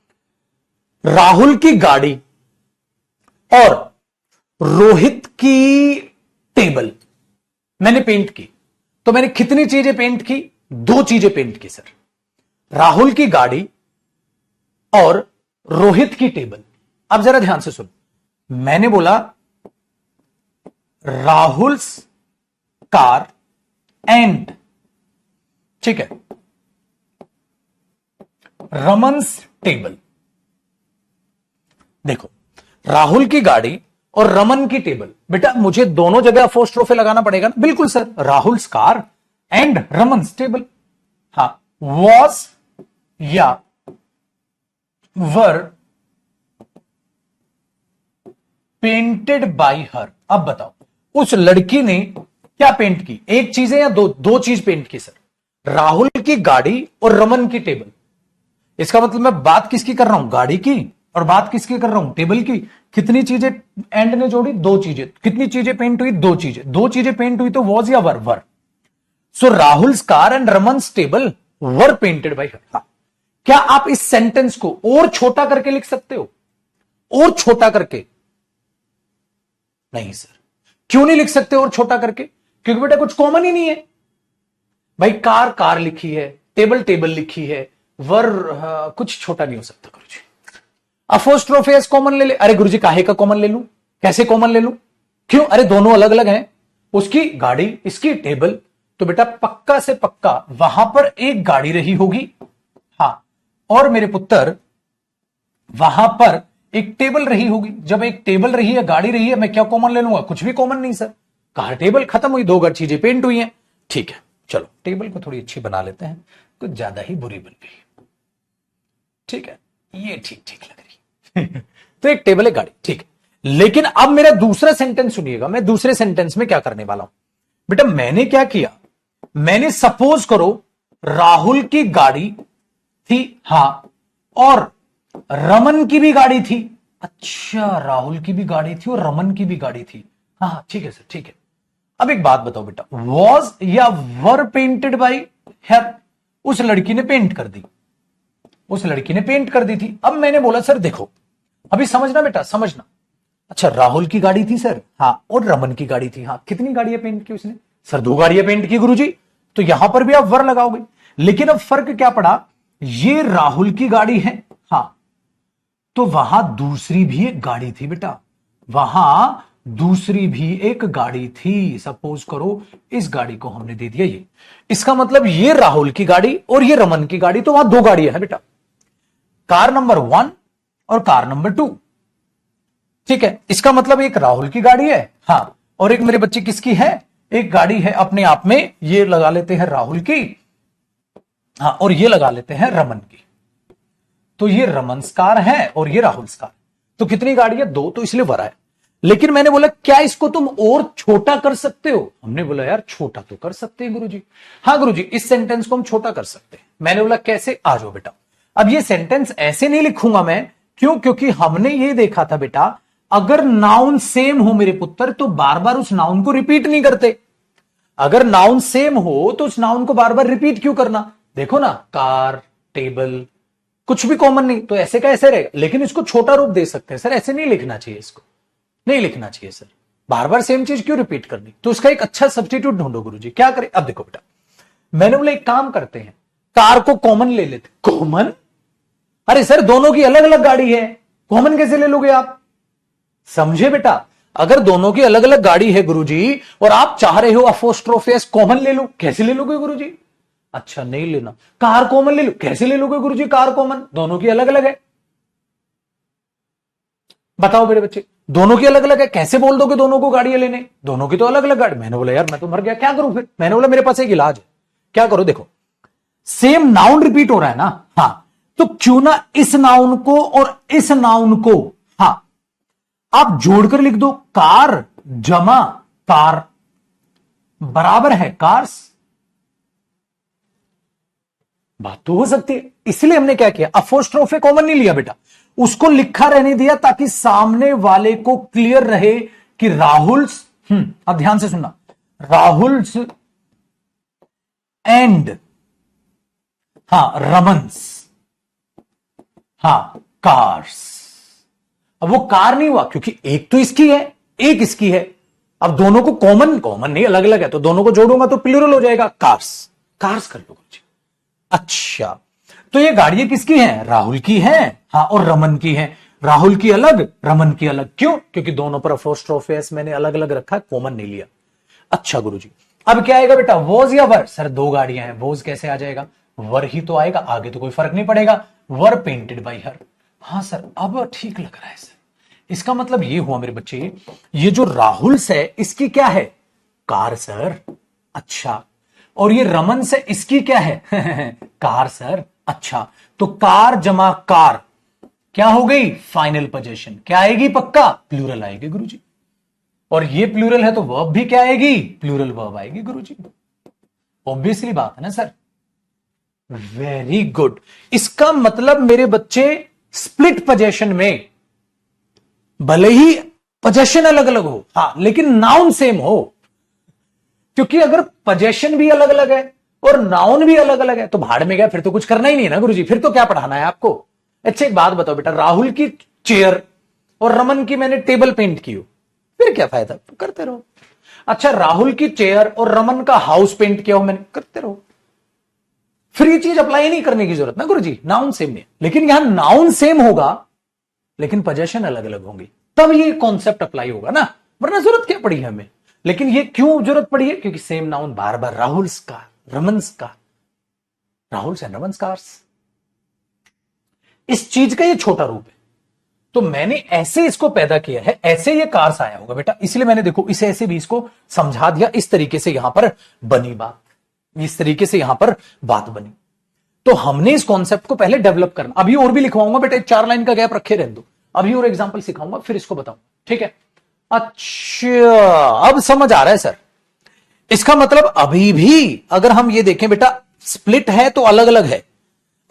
S1: राहुल की गाड़ी और रोहित की टेबल मैंने पेंट की, तो मैंने कितनी चीजें पेंट की? 2 चीजें पेंट की सर, राहुल की गाड़ी और रोहित की टेबल। अब जरा ध्यान से सुन, मैंने बोला राहुल्स कार एंड, ठीक है, रमन्स टेबल। देखो, राहुल की गाड़ी और रमन की टेबल, बेटा मुझे दोनों जगह अपोस्ट्रोफे लगाना पड़ेगा ना? बिल्कुल sir, Rahul's car and Raman's table. हाँ, वॉज या वर पेंटेड बाय हर। अब बताओ, उस लड़की ने क्या पेंट की? एक चीज है या दो चीज पेंट की सर? राहुल की गाड़ी और रमन की टेबल। इसका मतलब मैं बात किसकी कर रहा हूं? गाड़ी की। और बात किसकी कर रहा हूं? टेबल की। कितनी चीजें एंड ने जोड़ी? 2 चीजें। कितनी चीजें पेंट हुई? 2 चीजें। 2 चीजें पेंट हुई तो वॉज या were? Were. So Rahul's car and Raman's table were painted by her. क्या आप इस सेंटेंस को और छोटा करके लिख सकते हो? और छोटा करके? नहीं सर। क्यों नहीं लिख सकते और छोटा करके? क्योंकि बेटा कुछ कॉमन ही नहीं है भाई। कार कार लिखी है, टेबल टेबल लिखी है, वर कुछ छोटा नहीं हो सकता गुरुजी। अपोस्ट्रोफेस कॉमन ले ले। अरे गुरुजी काहे का कॉमन ले लूं? कैसे कॉमन ले लूं? क्यों? अरे दोनों अलग अलग हैं, उसकी गाड़ी इसकी टेबल। तो बेटा पक्का से पक्का वहां पर एक गाड़ी रही होगी, हाँ, और मेरे पुत्र वहां पर एक टेबल रही होगी। जब एक टेबल रही है, गाड़ी रही है, मैं क्या कॉमन ले लूंगा? कुछ भी कॉमन नहीं सर। कार टेबल खत्म हुई, 2 चीजें पेंट हुई हैं। ठीक है, चलो टेबल को थोड़ी अच्छी बना लेते हैं, कुछ ज्यादा ही बुरी बन गई। ठीक है, ये ठीक ठीक लग रही तो एक टेबल है, गाड़ी, ठीक है। लेकिन अब मेरा दूसरा सेंटेंस सुनिएगा। मैं दूसरे सेंटेंस में क्या करने वाला हूं बेटा? मैंने क्या किया, मैंने सपोज करो राहुल की गाड़ी थी, हां, और रमन की भी गाड़ी थी। अच्छा, राहुल की भी गाड़ी थी और रमन की भी गाड़ी थी। हाँ ठीक है सर, ठीक है। अब एक बात बताओ बेटा, वॉज या वर पेंटेड बाय हर? उस लड़की ने पेंट कर दी, उस लड़की ने पेंट कर दी थी। अब मैंने बोला सर देखो, अभी समझना बेटा, समझना। अच्छा, राहुल की गाड़ी थी सर, हाँ, और रमन की गाड़ी थी, हाँ। कितनी गाड़ियां पेंट की उसने? सर 2 गाड़ियां पेंट की गुरुजी। तो यहां पर भी आप वर लगाओगे, लेकिन अब फर्क क्या पड़ा? ये राहुल की गाड़ी है, हाँ, तो वहां दूसरी भी एक गाड़ी थी बेटा, वहां दूसरी भी एक गाड़ी थी। सपोज करो इस गाड़ी को हमने दे दिया ये, इसका मतलब ये राहुल की गाड़ी और ये रमन की गाड़ी, तो वहां 2 गाड़ियां हैं बेटा, कार नंबर 1 और कार नंबर 2। ठीक है, इसका मतलब एक राहुल की गाड़ी है, हाँ, और एक मेरे बच्चे किसकी है? एक गाड़ी है अपने आप में, ये लगा लेते हैं राहुल की, हाँ, और ये लगा लेते हैं रमन की। तो ये रमन्स कार है और ये राहुल्स कार। तो कितनी गाड़ी है? 2, तो इसलिए वर है। लेकिन मैंने बोला क्या इसको तुम और छोटा कर सकते हो? हमने बोला यार छोटा तो कर सकते हैं गुरुजी। हाँ गुरुजी, इस सेंटेंस को हम छोटा कर सकते हैं। मैंने बोला कैसे? आ जाओ बेटा। अब ये सेंटेंस ऐसे नहीं लिखूंगा मैं, क्यों? क्योंकि हमने ये देखा था बेटा, अगर नाउन सेम हो मेरे पुत्र तो बार बार उस नाउन को रिपीट नहीं करते। अगर नाउन सेम हो तो उस नाउन को बार बार रिपीट क्यों करना? देखो ना, कार, टेबल, कुछ भी कॉमन नहीं, तो ऐसे का ऐसे रहेगा। लेकिन इसको छोटा रूप दे सकते हैं सर, ऐसे नहीं लिखना चाहिए, इसको नहीं लिखना चाहिए सर, बार बार सेम चीज क्यों रिपीट करनी? तो उसका एक अच्छा सब्स्टिट्यूट ढूंढो गुरुजी। क्या करें? अब देखो बेटा, मैंने बोला एक काम करते हैं, कार को कॉमन ले लेते। कॉमन? अरे सर दोनों की अलग अलग गाड़ी है, कॉमन कैसे ले लोगे आप? समझे बेटा, अगर दोनों की अलग अलग गाड़ी है गुरुजी और आप चाह रहे हो अपोस्ट्रोफी एस कॉमन ले लो, कैसे ले लोगे गुरुजी? अच्छा नहीं लेना, कार कॉमन ले लो, कैसे ले लोगे गुरुजी कार कॉमन? दोनों की अलग अलग है। बताओ मेरे बच्चे, दोनों की अलग अलग है, कैसे बोल दोगे दोनों को गाड़ियां लेने? दोनों की तो अलग अलग गाड़ी। मैंने बोला यार मैं तो मर गया, क्या करूं फिर? मैंने बोला मेरे पास एक इलाज है, क्या करो देखो, सेम नाउन रिपीट हो रहा है ना, हाँ, तो क्यों ना इस नाउन को और इस नाउन को, हाँ, आप जोड़कर लिख दो, कार जमा कार बराबर है कार्स। बात तो हो सकती है, इसलिए हमने क्या किया, अपोस्ट्रोफे कॉमन नहीं लिया बेटा, उसको लिखा रहने दिया ताकि सामने वाले को क्लियर रहे कि राहुल्स, अब ध्यान से सुनना, राहुल्स एंड, हाँ, रमन्स, हाँ, कार्स। अब वो कार नहीं हुआ क्योंकि एक तो इसकी है, एक इसकी है। अब दोनों को कॉमन, कॉमन नहीं, अलग अलग है, तो दोनों को जोड़ूंगा तो प्लूरल हो जाएगा, कार्स। कार्स कर लो जी। अच्छा, तो ये गाड़ियां किसकी हैं? राहुल की हैं, हाँ, और रमन की हैं। राहुल की अलग, रमन की अलग। क्यों? क्योंकि दोनों पर अपोस्ट्रोफी एस मैंने अलग अलग रखा, कॉमन नहीं लिया। अच्छा गुरुजी, अब क्या आएगा बेटा, वॉज या वर? सर दो गाड़ियां हैं, वॉज कैसे आ जाएगा? वर ही तो आएगा, आगे तो कोई फर्क नहीं पड़ेगा। वर पेंटेड बाई हर। हाँ सर, अब ठीक लग रहा है सर। इसका मतलब ये हुआ मेरे बच्चे, ये जो राहुल से इसकी क्या है? Car sir. अच्छा, और ये रमन से इसकी क्या है? Car sir. अच्छा, तो कार जमा कार क्या हो गई? Final position. क्या आएगी? पक्का प्लूरल आएगी गुरुजी। और ये प्लूरल है तो वर्ब भी क्या आएगी? प्लूरल वर्ब आएगी गुरुजी। ऑब्वियसली बात है ना सर। Very good. इसका मतलब मेरे बच्चे स्प्लिट पोजीशन में भले ही पोजीशन अलग अलग हो, हाँ, लेकिन नाउन सेम हो। क्योंकि अगर पोजीशन भी अलग अलग है और नाउन भी अलग अलग है तो भाड़ में गया, फिर तो कुछ करना ही नहीं ना गुरुजी, फिर तो क्या पढ़ाना है आपको। अच्छा एक बात बताओ बेटा, राहुल की चेयर और रमन की मैंने टेबल पेंट की हो, फिर क्या फायदा? तो करते रहो। अच्छा, राहुल की चेयर और रमन का हाउस पेंट किया हो मैंने, करते रहो। फिर ये चीज अप्लाई नहीं करने की जरूरत ना गुरुजी, नाउन सेम नहीं। लेकिन यहां नाउन सेम होगा लेकिन पोजीशन अलग अलग होंगी, तब ये कॉन्सेप्ट अप्लाई होगा ना, वरना जरूरत क्या पड़ी है हमें। लेकिन ये क्यों जरूरत पड़ी है? क्योंकि सेम नाउन बार बार, राहुल्स का, रमन्स का, राहुल्स एंड रमन्स कार्स। इस चीज का ये छोटा रूप है, तो मैंने ऐसे इसको पैदा किया है, ऐसे ये कार्स आया होगा बेटा, इसलिए मैंने देखो इसे ऐसे भी इसको समझा दिया। इस तरीके से यहां पर बनी बात, इस तरीके से यहां पर बात बनी। तो हमने इस कॉन्सेप्ट को पहले डेवलप करना। अभी और भी लिखवाऊंगा बेटा, 4 लाइन का गैप रखे रहने दो, अभी और एग्जांपल सिखाऊंगा, फिर इसको बताऊंगा, ठीक है? अच्छा, अब समझ आ रहा है सर। इसका मतलब अभी भी अगर हम ये देखें बेटा, स्प्लिट है तो अलग अलग है,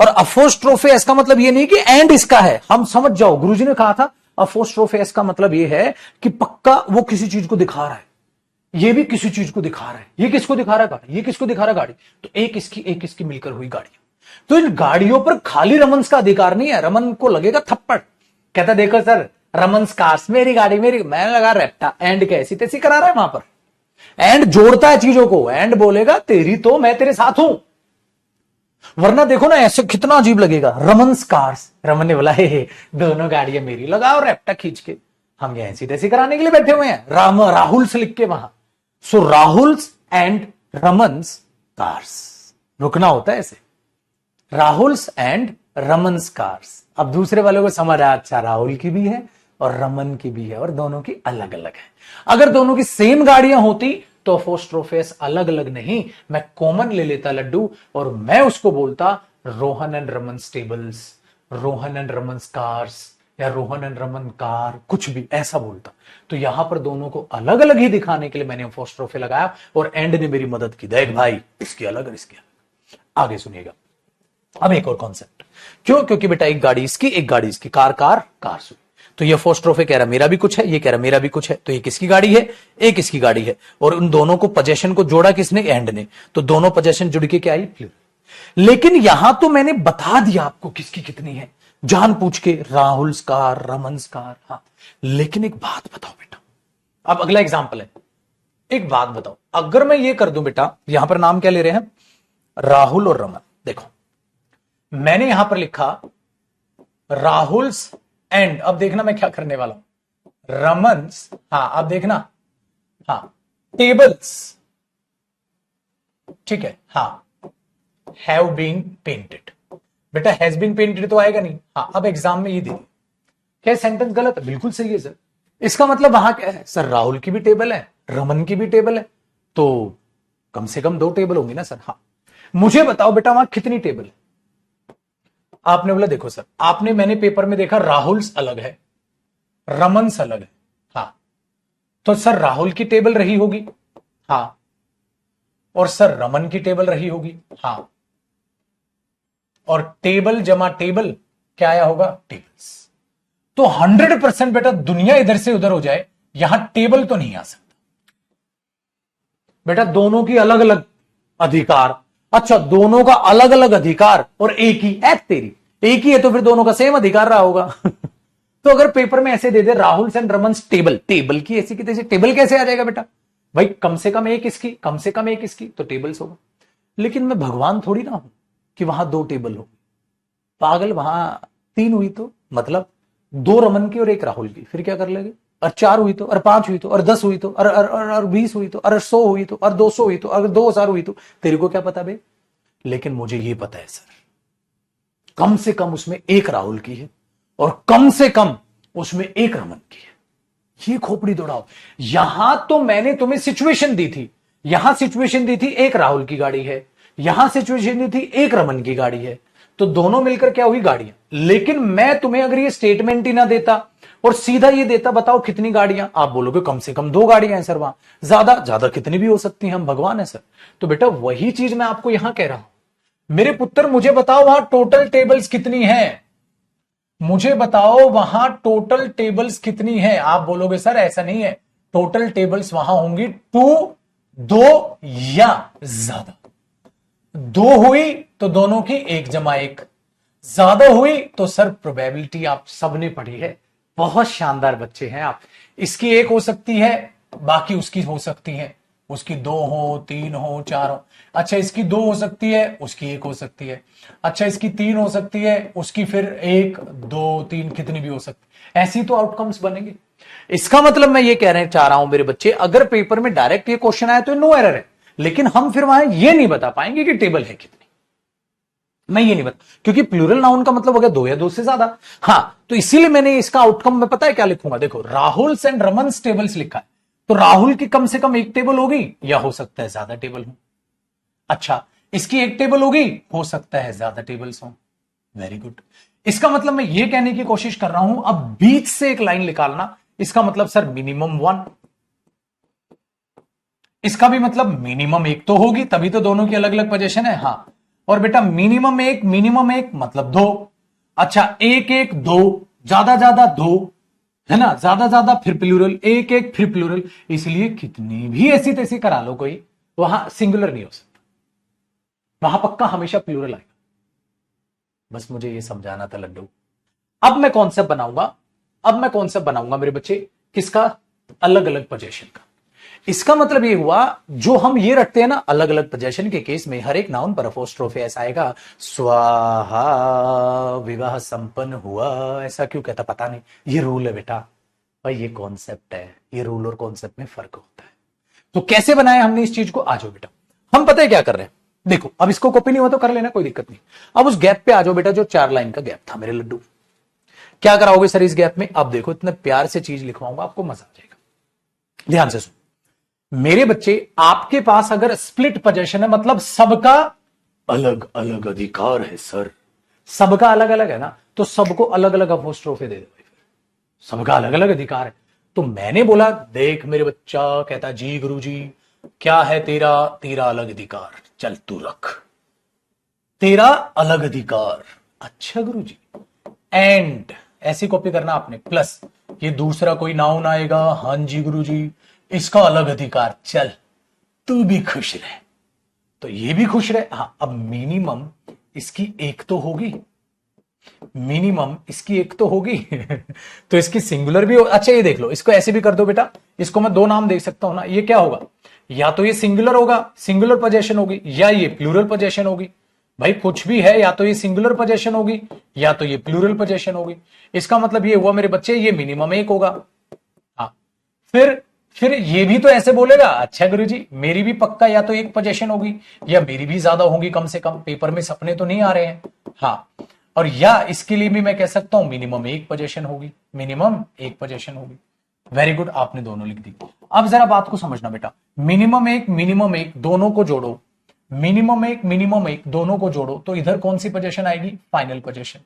S1: और अपोस्ट्रोफे एस का मतलब ये नहीं कि एंड इसका है। हम समझ जाओ, गुरुजी ने कहा था अपोस्ट्रोफे एस का मतलब ये है कि पक्का वो किसी चीज को दिखा रहा है, ये भी किसी चीज को दिखा रहा है। ये किसको दिखा रहा है? गाड़ी। ये किसको दिखा रहा है? गाड़ी। तो एक इसकी मिलकर हुई गाड़ी। तो इन गाड़ियों पर खाली रमन्स का अधिकार नहीं है। रमन को लगेगा थप्पड़, कहता देखो सर रमन्स कार्स, मेरी गाड़ी, मेरी, मैंने लगा रेप्टा, एंड कैसी तैसी करा रहा है वहां पर। एंड जोड़ता है चीजों को, एंड बोलेगा तेरी तो मैं तेरे साथ हूं, वरना देखो ना ऐसे कितना अजीब लगेगा, रमन्स कार्स। रमन ने बोला हे दोनों गाड़ियां मेरी, लगाओ रेप्टा खींच के, हम ये ऐसी तैसी कराने के लिए बैठे हुए हैं, राहुल से लिख के वहां। सो राहुल्स एंड रमन्स कार्स, रुकना होता है ऐसे, राहुल्स एंड रमन्स कार्स। अब दूसरे वालों को समझ आया, अच्छा राहुल की भी है और रमन की भी है और दोनों की अलग अलग है। अगर दोनों की सेम गाड़ियां होती तो अपोस्ट्रोफेस अलग अलग नहीं, मैं कॉमन ले लेता लड्डू, और मैं उसको बोलता Rohan and Raman tables, Rohan and Raman cars, या रोहन एंड रमन कार, कुछ भी ऐसा बोलता। तो यहां पर दोनों को अलग अलग ही दिखाने के लिए मैंने अपोस्ट्रोफे लगाया, और एंड ने मेरी मदद की, देख भाई इसकी अलग और इसकी अलग। आगे सुनिएगा अब एक और कॉन्सेप्ट। क्यों? क्योंकि बेटा एक गाड़ी इसकी, एक गाड़ी इसकी, कार कार कार सुई। तो ये अपोस्ट्रोफे कह रहा मेरा भी कुछ है, ये कह रहा मेरा भी कुछ है, तो ये किसकी गाड़ी है? एक इसकी गाड़ी है। और उन दोनों को पोजीशन को जोड़ा किसने? एंड ने। तो दोनों पोजीशन जुड़ के क्या आई? प्लूरल। लेकिन यहां तो मैंने बता दिया आपको किसकी कितनी है, जान पूछ के, राहुल्स कार, रमन्स कार। हाँ, लेकिन एक बात बताओ बेटा, अब अगला एग्जाम्पल है, एक बात बताओ, अगर मैं ये कर दूं बेटा, यहां पर नाम क्या ले रहे हैं? राहुल और रमन। देखो मैंने यहां पर लिखा राहुल्स एंड, अब देखना मैं क्या करने वाला हूं, रमन्स, हाँ अब देखना, हाँ टेबल्स, ठीक है, हाँ हैव बीन पेंटेड। बेटा हैज बीन पेंटेड तो आएगा नहीं, हाँ अब एग्जाम में ये दे, क्या सेंटेंस गलत है? बिल्कुल सही है सर। इसका मतलब वहां क्या है सर, राहुल की भी टेबल है, रमन की भी टेबल है, तो कम से कम 2 टेबल होंगी ना सर। हाँ मुझे बताओ बेटा वहां कितनी टेबल है? आपने बोला देखो सर, आपने मैंने पेपर में देखा राहुल्स अलग है, रमन्स अलग है, हाँ तो सर राहुल की टेबल रही होगी, हाँ और सर रमन की टेबल रही होगी, हाँ और टेबल जमा टेबल क्या आया होगा, टेबल्स। तो 100% बेटा दुनिया इधर से उधर हो जाए, यहां टेबल तो नहीं आ सकता बेटा, दोनों की अलग अलग अधिकार। अच्छा दोनों का अलग अलग अधिकार और एक ही तेरी एक ही है, तो फिर दोनों का सेम अधिकार रहा होगा। तो अगर पेपर में ऐसे दे दे Rahul and Raman's table, table की ऐसी की तैसी, टेबल कैसे आ जाएगा बेटा? भाई कम से कम एक इसकी, कम से कम एक इसकी, तो टेबल्स होगा। लेकिन मैं भगवान थोड़ी ना हूं कि वहां 2 टेबल हो, पागल, वहां 3 हुई तो मतलब 2 रमन की और 1 राहुल की, फिर क्या कर लेंगे? और 4 हुई तो, और 5 हुई तो, और 10 हुई तो, और 20 हुई तो, और 100 हुई तो, और 200 हुई तो, अगर 2000 हुई तो तेरे को क्या पता बे? लेकिन मुझे ये पता है सर, कम से कम उसमें 1 राहुल की है और कम से कम उसमें 1 रमन की है। ये खोपड़ी दौड़ाओ। यहां तो मैंने तुम्हें सिचुएशन दी थी, यहां सिचुएशन दी थी 1 राहुल की गाड़ी है, यहां सिचुएशन दी थी 1 रमन की गाड़ी है, तो दोनों मिलकर क्या हुई, गाड़ियां। लेकिन मैं तुम्हें अगर ये स्टेटमेंट ही ना देता और सीधा ये देता बताओ कितनी गाड़ियां, आप बोलोगे कम से कम 2 गाड़ियां हैं सर, वहां ज्यादा ज्यादा कितनी भी हो सकती हैं, हम भगवान है सर। तो बेटा वही चीज मैं आपको यहां कह रहा हूं, मेरे पुत्र मुझे बताओ वहां टोटल टेबल्स कितनी है, मुझे बताओ वहां टोटल टेबल्स कितनी है। आप बोलोगे सर ऐसा नहीं है, टोटल टेबल्स वहां होंगी 2, 2 या ज्यादा। 2 हुई तो दोनों की 1 जमा 1, ज्यादा हुई तो सर प्रोबेबिलिटी आप सबने पढ़ी है, बहुत शानदार बच्चे हैं आप। इसकी 1 हो सकती है, बाकी उसकी हो सकती है, उसकी 2 हो, 3 हो, 4 हो। अच्छा इसकी 2 हो सकती है, उसकी 1 हो सकती है। अच्छा इसकी 3 हो सकती है, उसकी फिर 1, 2, 3 कितनी भी हो सकती है। ऐसी तो आउटकम्स बनेंगे। इसका मतलब मैं ये कहना चाह रहा हूं मेरे बच्चे, अगर पेपर में डायरेक्ट ये क्वेश्चन आया तो नो एरर है, लेकिन हम फिर वहां ये नहीं बता पाएंगे कि टेबल है कितनी, मैं ये नहीं बता, क्योंकि प्लूरल नाउन का मतलब हो गया 2 या 2 से ज्यादा। हाँ तो इसीलिए मैंने इसका आउटकम में पता है क्या लिखूंगा, देखो राहुल एंड रमन्स टेबल्स लिखा है, तो राहुल की कम से कम 1 टेबल होगी, या हो सकता है ज्यादा टेबल हो। अच्छा इसकी 1 टेबल होगी, हो सकता है ज्यादा टेबल्स हो। Very good. इसका मतलब मैं ये कहने की कोशिश कर रहा हूं, अब बीच से एक लाइन निकालना, इसका मतलब सर मिनिमम 1, इसका भी मतलब मिनिमम 1 तो होगी, तभी तो दोनों की अलग अलग पोजीशन है। हाँ और बेटा मिनिमम 1 मतलब 2। अच्छा 1 1 2, ज्यादा ज्यादा 2 है ना, ज्यादा ज्यादा फिर प्लूरल, 1 1 फिर प्लूरल, इसलिए कितनी भी ऐसी तैसी करा लो कोई, वहां सिंगुलर नहीं हो सकता, वहां पक्का हमेशा प्लूरल आएगा। बस मुझे ये समझाना था लड्डू। अब मैं कॉन्सेप्ट बनाऊंगा, अब मैं कॉन्सेप्ट बनाऊंगा मेरे बच्चे, किसका, अलग अलग पोजीशन का। इसका मतलब ये हुआ, जो हम ये रखते हैं ना अलग अलग पोजीशन के केस में, हर एक नाउन पर अपोस्ट्रोफ ऐसा आएगा, स्वाहा विवाह संपन्न हुआ, ऐसा क्यों कहता पता नहीं, ये रूल है बेटा। भाई ये कॉन्सेप्ट है, ये रूल और कॉन्सेप्ट में फर्क होता है। तो कैसे बनाया हमने इस चीज को, आ जाओ बेटा। हम पता है क्या कर रहे हैं, देखो अब इसको कॉपी नहीं हुआ तो कर लेना, कोई दिक्कत नहीं। अब उस गैप पे आ जाओ बेटा, जो 4 लाइन का गैप था मेरे लड्डू। क्या कराओगे सर इस गैप में, अब देखो इतने प्यार से चीज लिखवाऊंगा, आपको मजा आ जाएगा। ध्यान से सुनो मेरे बच्चे, आपके पास अगर स्प्लिट पोजीशन है, मतलब सबका अलग अलग अधिकार है सर, सबका अलग अलग है ना, तो सबको अलग अलग अपोस्ट्रोफे दे दो, सबका अलग अलग अधिकार है। तो मैंने बोला देख मेरे बच्चा, कहता जी गुरुजी क्या है तेरा, तेरा अलग अधिकार, चल तू रख तेरा अलग अधिकार। अच्छा गुरुजी, एंड ऐसी कॉपी करना आपने, प्लस ये दूसरा कोई नाउन आएगा, हां जी गुरुजी इसका अलग अधिकार, चल तू भी खुश रहे, तो ये भी खुश रहे। हाँ अब मिनिमम इसकी 1 तो होगी, मिनिमम इसकी 1 तो होगी। तो इसकी सिंगुलर भी हो। अच्छा ये देख लो, इसको ऐसे भी कर दो बेटा, इसको मैं 2 नाम दे सकता हूं ना, ये क्या होगा, या तो ये सिंगुलर होगा, सिंगुलर पोजीशन होगी, या ये प्लूरल पोजीशन होगी। भाई कुछ भी है, या तो ये सिंगुलर पोजीशन होगी या तो ये प्लूरल पोजीशन होगी। इसका मतलब ये हुआ मेरे बच्चे, ये मिनिमम एक होगा। हाँ, फिर ये भी तो ऐसे बोलेगा, अच्छा गुरुजी मेरी भी पक्का या तो एक पोजीशन होगी या मेरी भी ज्यादा होगी, कम से कम पेपर में सपने तो नहीं आ रहे हैं। हाँ, और या इसके लिए भी मैं कह सकता हूं मिनिमम एक पोजीशन होगी, मिनिमम एक पोजीशन होगी। वेरी गुड, आपने दोनों लिख दी। अब जरा बात को समझना बेटा, मिनिमम एक दोनों को जोड़ो, मिनिमम एक दोनों को जोड़ो तो इधर कौन सी पोजीशन आएगी, फाइनल पोजीशन।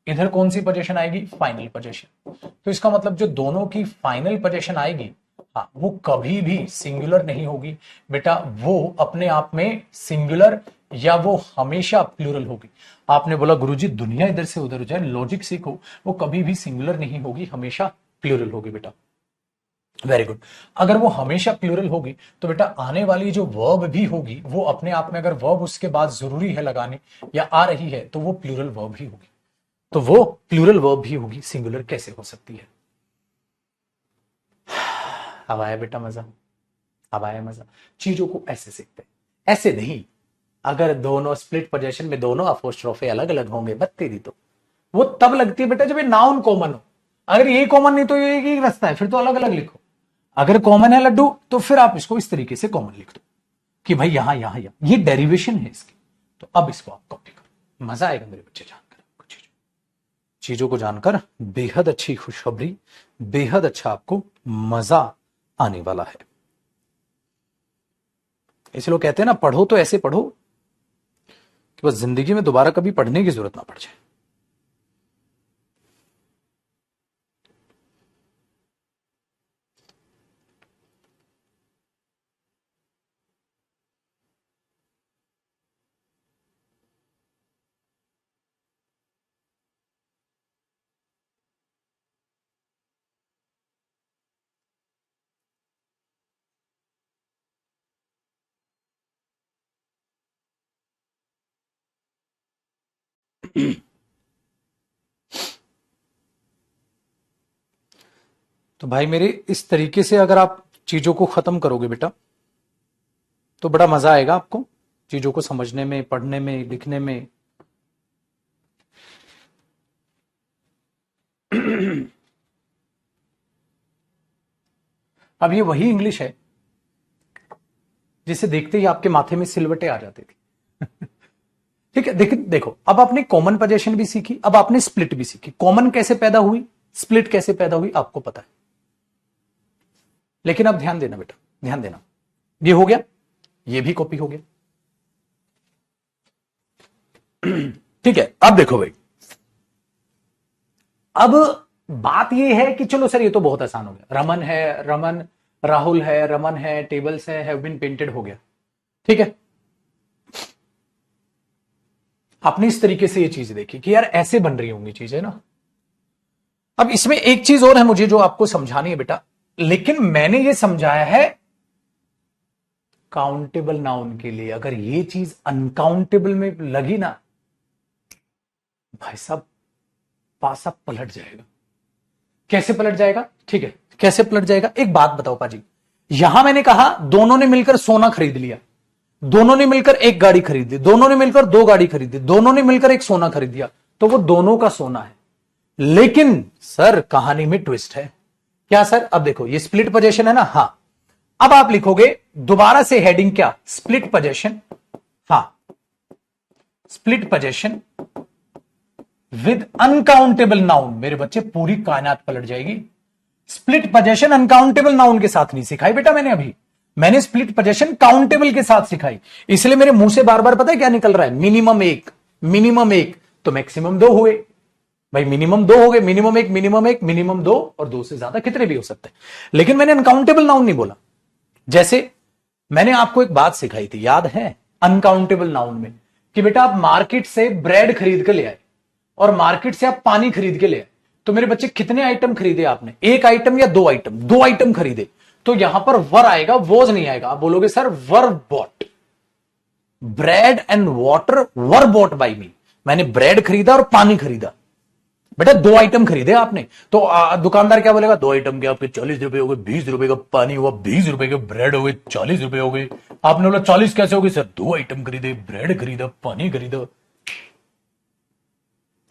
S1: इधर कौन सी पोजीशन आएगी, फाइनल पोजीशन। तो इसका मतलब जो दोनों की फाइनल पोजीशन आएगी, हाँ, वो कभी भी सिंगुलर नहीं होगी बेटा, वो अपने आप में सिंगुलर या वो हमेशा प्लूरल होगी। आपने बोला गुरुजी दुनिया इधर से उधर हो जाए, लॉजिक सीखो, वो कभी भी सिंगुलर नहीं होगी, हमेशा प्लूरल होगी बेटा। Very good. अगर वो हमेशा प्लूरल होगी तो बेटा आने वाली जो वर्ब भी होगी वो अपने आप में, अगर वर्ब उसके बाद जरूरी है लगाने या आ रही है तो वो प्लूरल वर्ब ही होगी। तो वो प्लूरल वर्ब भी होगी, सिंगुलर कैसे हो सकती है। अब आया बेटा मजा, अब आया मजा। चीजों को ऐसे सीखते हैं, ऐसे नहीं। अगर दोनों स्प्लिट पोजीशन में दोनों अपोस्ट्रोफे अलग अलग होंगे बत्ती दी, तो वो तब लगती है बेटा जब ये नाउन कॉमन हो। अगर ये कॉमन नहीं तो ये एक ही रास्ता है, फिर तो अलग अलग लिखो। अगर कॉमन है लड्डू तो फिर आप इसको इस तरीके से कॉमन लिख दो कि भाई यहां यहां यहां, ये डेरिवेशन है इसकी। तो अब इसको आप कॉपी करो, मजा आएगा मेरे बच्चे जानकर आपको चीजों को जानकर। बेहद अच्छी खुशखबरी, बेहद अच्छा आपको मजा आने वाला है। ऐसे लोग कहते हैं ना, पढ़ो तो ऐसे पढ़ो कि बस जिंदगी में दोबारा कभी पढ़ने की जरूरत ना पड़ जाए। तो भाई मेरे इस तरीके से अगर आप चीजों को खत्म करोगे बेटा तो बड़ा मजा आएगा आपको चीजों को समझने में, पढ़ने में, लिखने में। अब ये वही इंग्लिश है जिसे देखते ही आपके माथे में सिलवटें आ जाती थी। ठीक है, देखो अब आपने कॉमन पोजीशन भी सीखी, अब आपने स्प्लिट भी सीखी। कॉमन कैसे पैदा हुई, स्प्लिट कैसे पैदा हुई आपको पता है। लेकिन अब ध्यान देना बेटा, ध्यान देना, ये हो गया, ये भी कॉपी हो गया। ठीक है, अब देखो भाई, अब बात ये है कि चलो सर ये तो बहुत आसान हो गया, रमन है, रमन राहुल है, रमन है, टेबल्स है, हैव बीन पेंटेड हो गया। ठीक है, आपने इस तरीके से ये चीज देखी कि यार ऐसे बन रही होंगी चीजें ना। अब इसमें एक चीज और है मुझे जो आपको समझानी है बेटा, लेकिन मैंने ये समझाया है काउंटेबल नाउन के लिए। अगर ये चीज अनकाउंटेबल में लगी ना भाई साहब, पासा पलट जाएगा। कैसे पलट जाएगा, ठीक है, कैसे पलट जाएगा, एक बात बताओ पाजी। यहां मैंने कहा दोनों ने मिलकर सोना खरीद लिया, दोनों ने मिलकर एक गाड़ी खरीद ली, दोनों ने मिलकर दो गाड़ी खरीदी, दोनों ने मिलकर एक सोना खरीद दिया, तो वो दोनों का सोना है। लेकिन सर कहानी में ट्विस्ट है। क्या सर, अब देखो ये स्प्लिट पोजीशन है ना, हां। अब आप लिखोगे दोबारा से हेडिंग क्या, स्प्लिट पोजीशन, हां, split position with uncountable noun. मेरे बच्चे पूरी कायनात पलट जाएगी। स्प्लिट पोजीशन अनकाउंटेबल नाउन के साथ नहीं सिखाई बेटा मैंने अभी, मैंने स्प्लिट पोजीशन काउंटेबल के साथ सिखाई। इसलिए मेरे मुंह से बार बार पता है क्या निकल रहा है, मिनिमम एक, मिनिमम एक, तो मैक्सिमम दो हुए भाई, मिनिमम दो हो गए, मिनिमम एक, मिनिमम एक, मिनिमम दो, और दो से ज्यादा कितने भी हो सकते हैं। लेकिन मैंने अनकाउंटेबल नाउन नहीं बोला। जैसे मैंने आपको एक बात सिखाई थी, याद है, अनकाउंटेबल नाउन में, कि बेटा आप मार्केट से ब्रेड खरीद के ले आए और मार्केट से आप पानी खरीद के ले आए, तो मेरे बच्चे कितने आइटम खरीदे आपने, एक आइटम या दो आइटम, दो आइटम खरीदे, तो यहां पर वर आएगा, वॉज नहीं आएगा। आप बोलोगे sir were bought, bread and water were bought by me, मैंने ब्रेड खरीदा और पानी खरीदा। बेटा 2 आइटम खरीदे आपने तो दुकानदार क्या बोलेगा, 2 आइटम के आपके 40 रुपए हो गए, 20 रुपए का पानी हुआ, 20 रुपए के ब्रेड हो गए, 40 रुपए हो गए। आपने बोला 40 कैसे हो गए सर, 2 आइटम खरीदे, ब्रेड खरीदा, पानी खरीदा।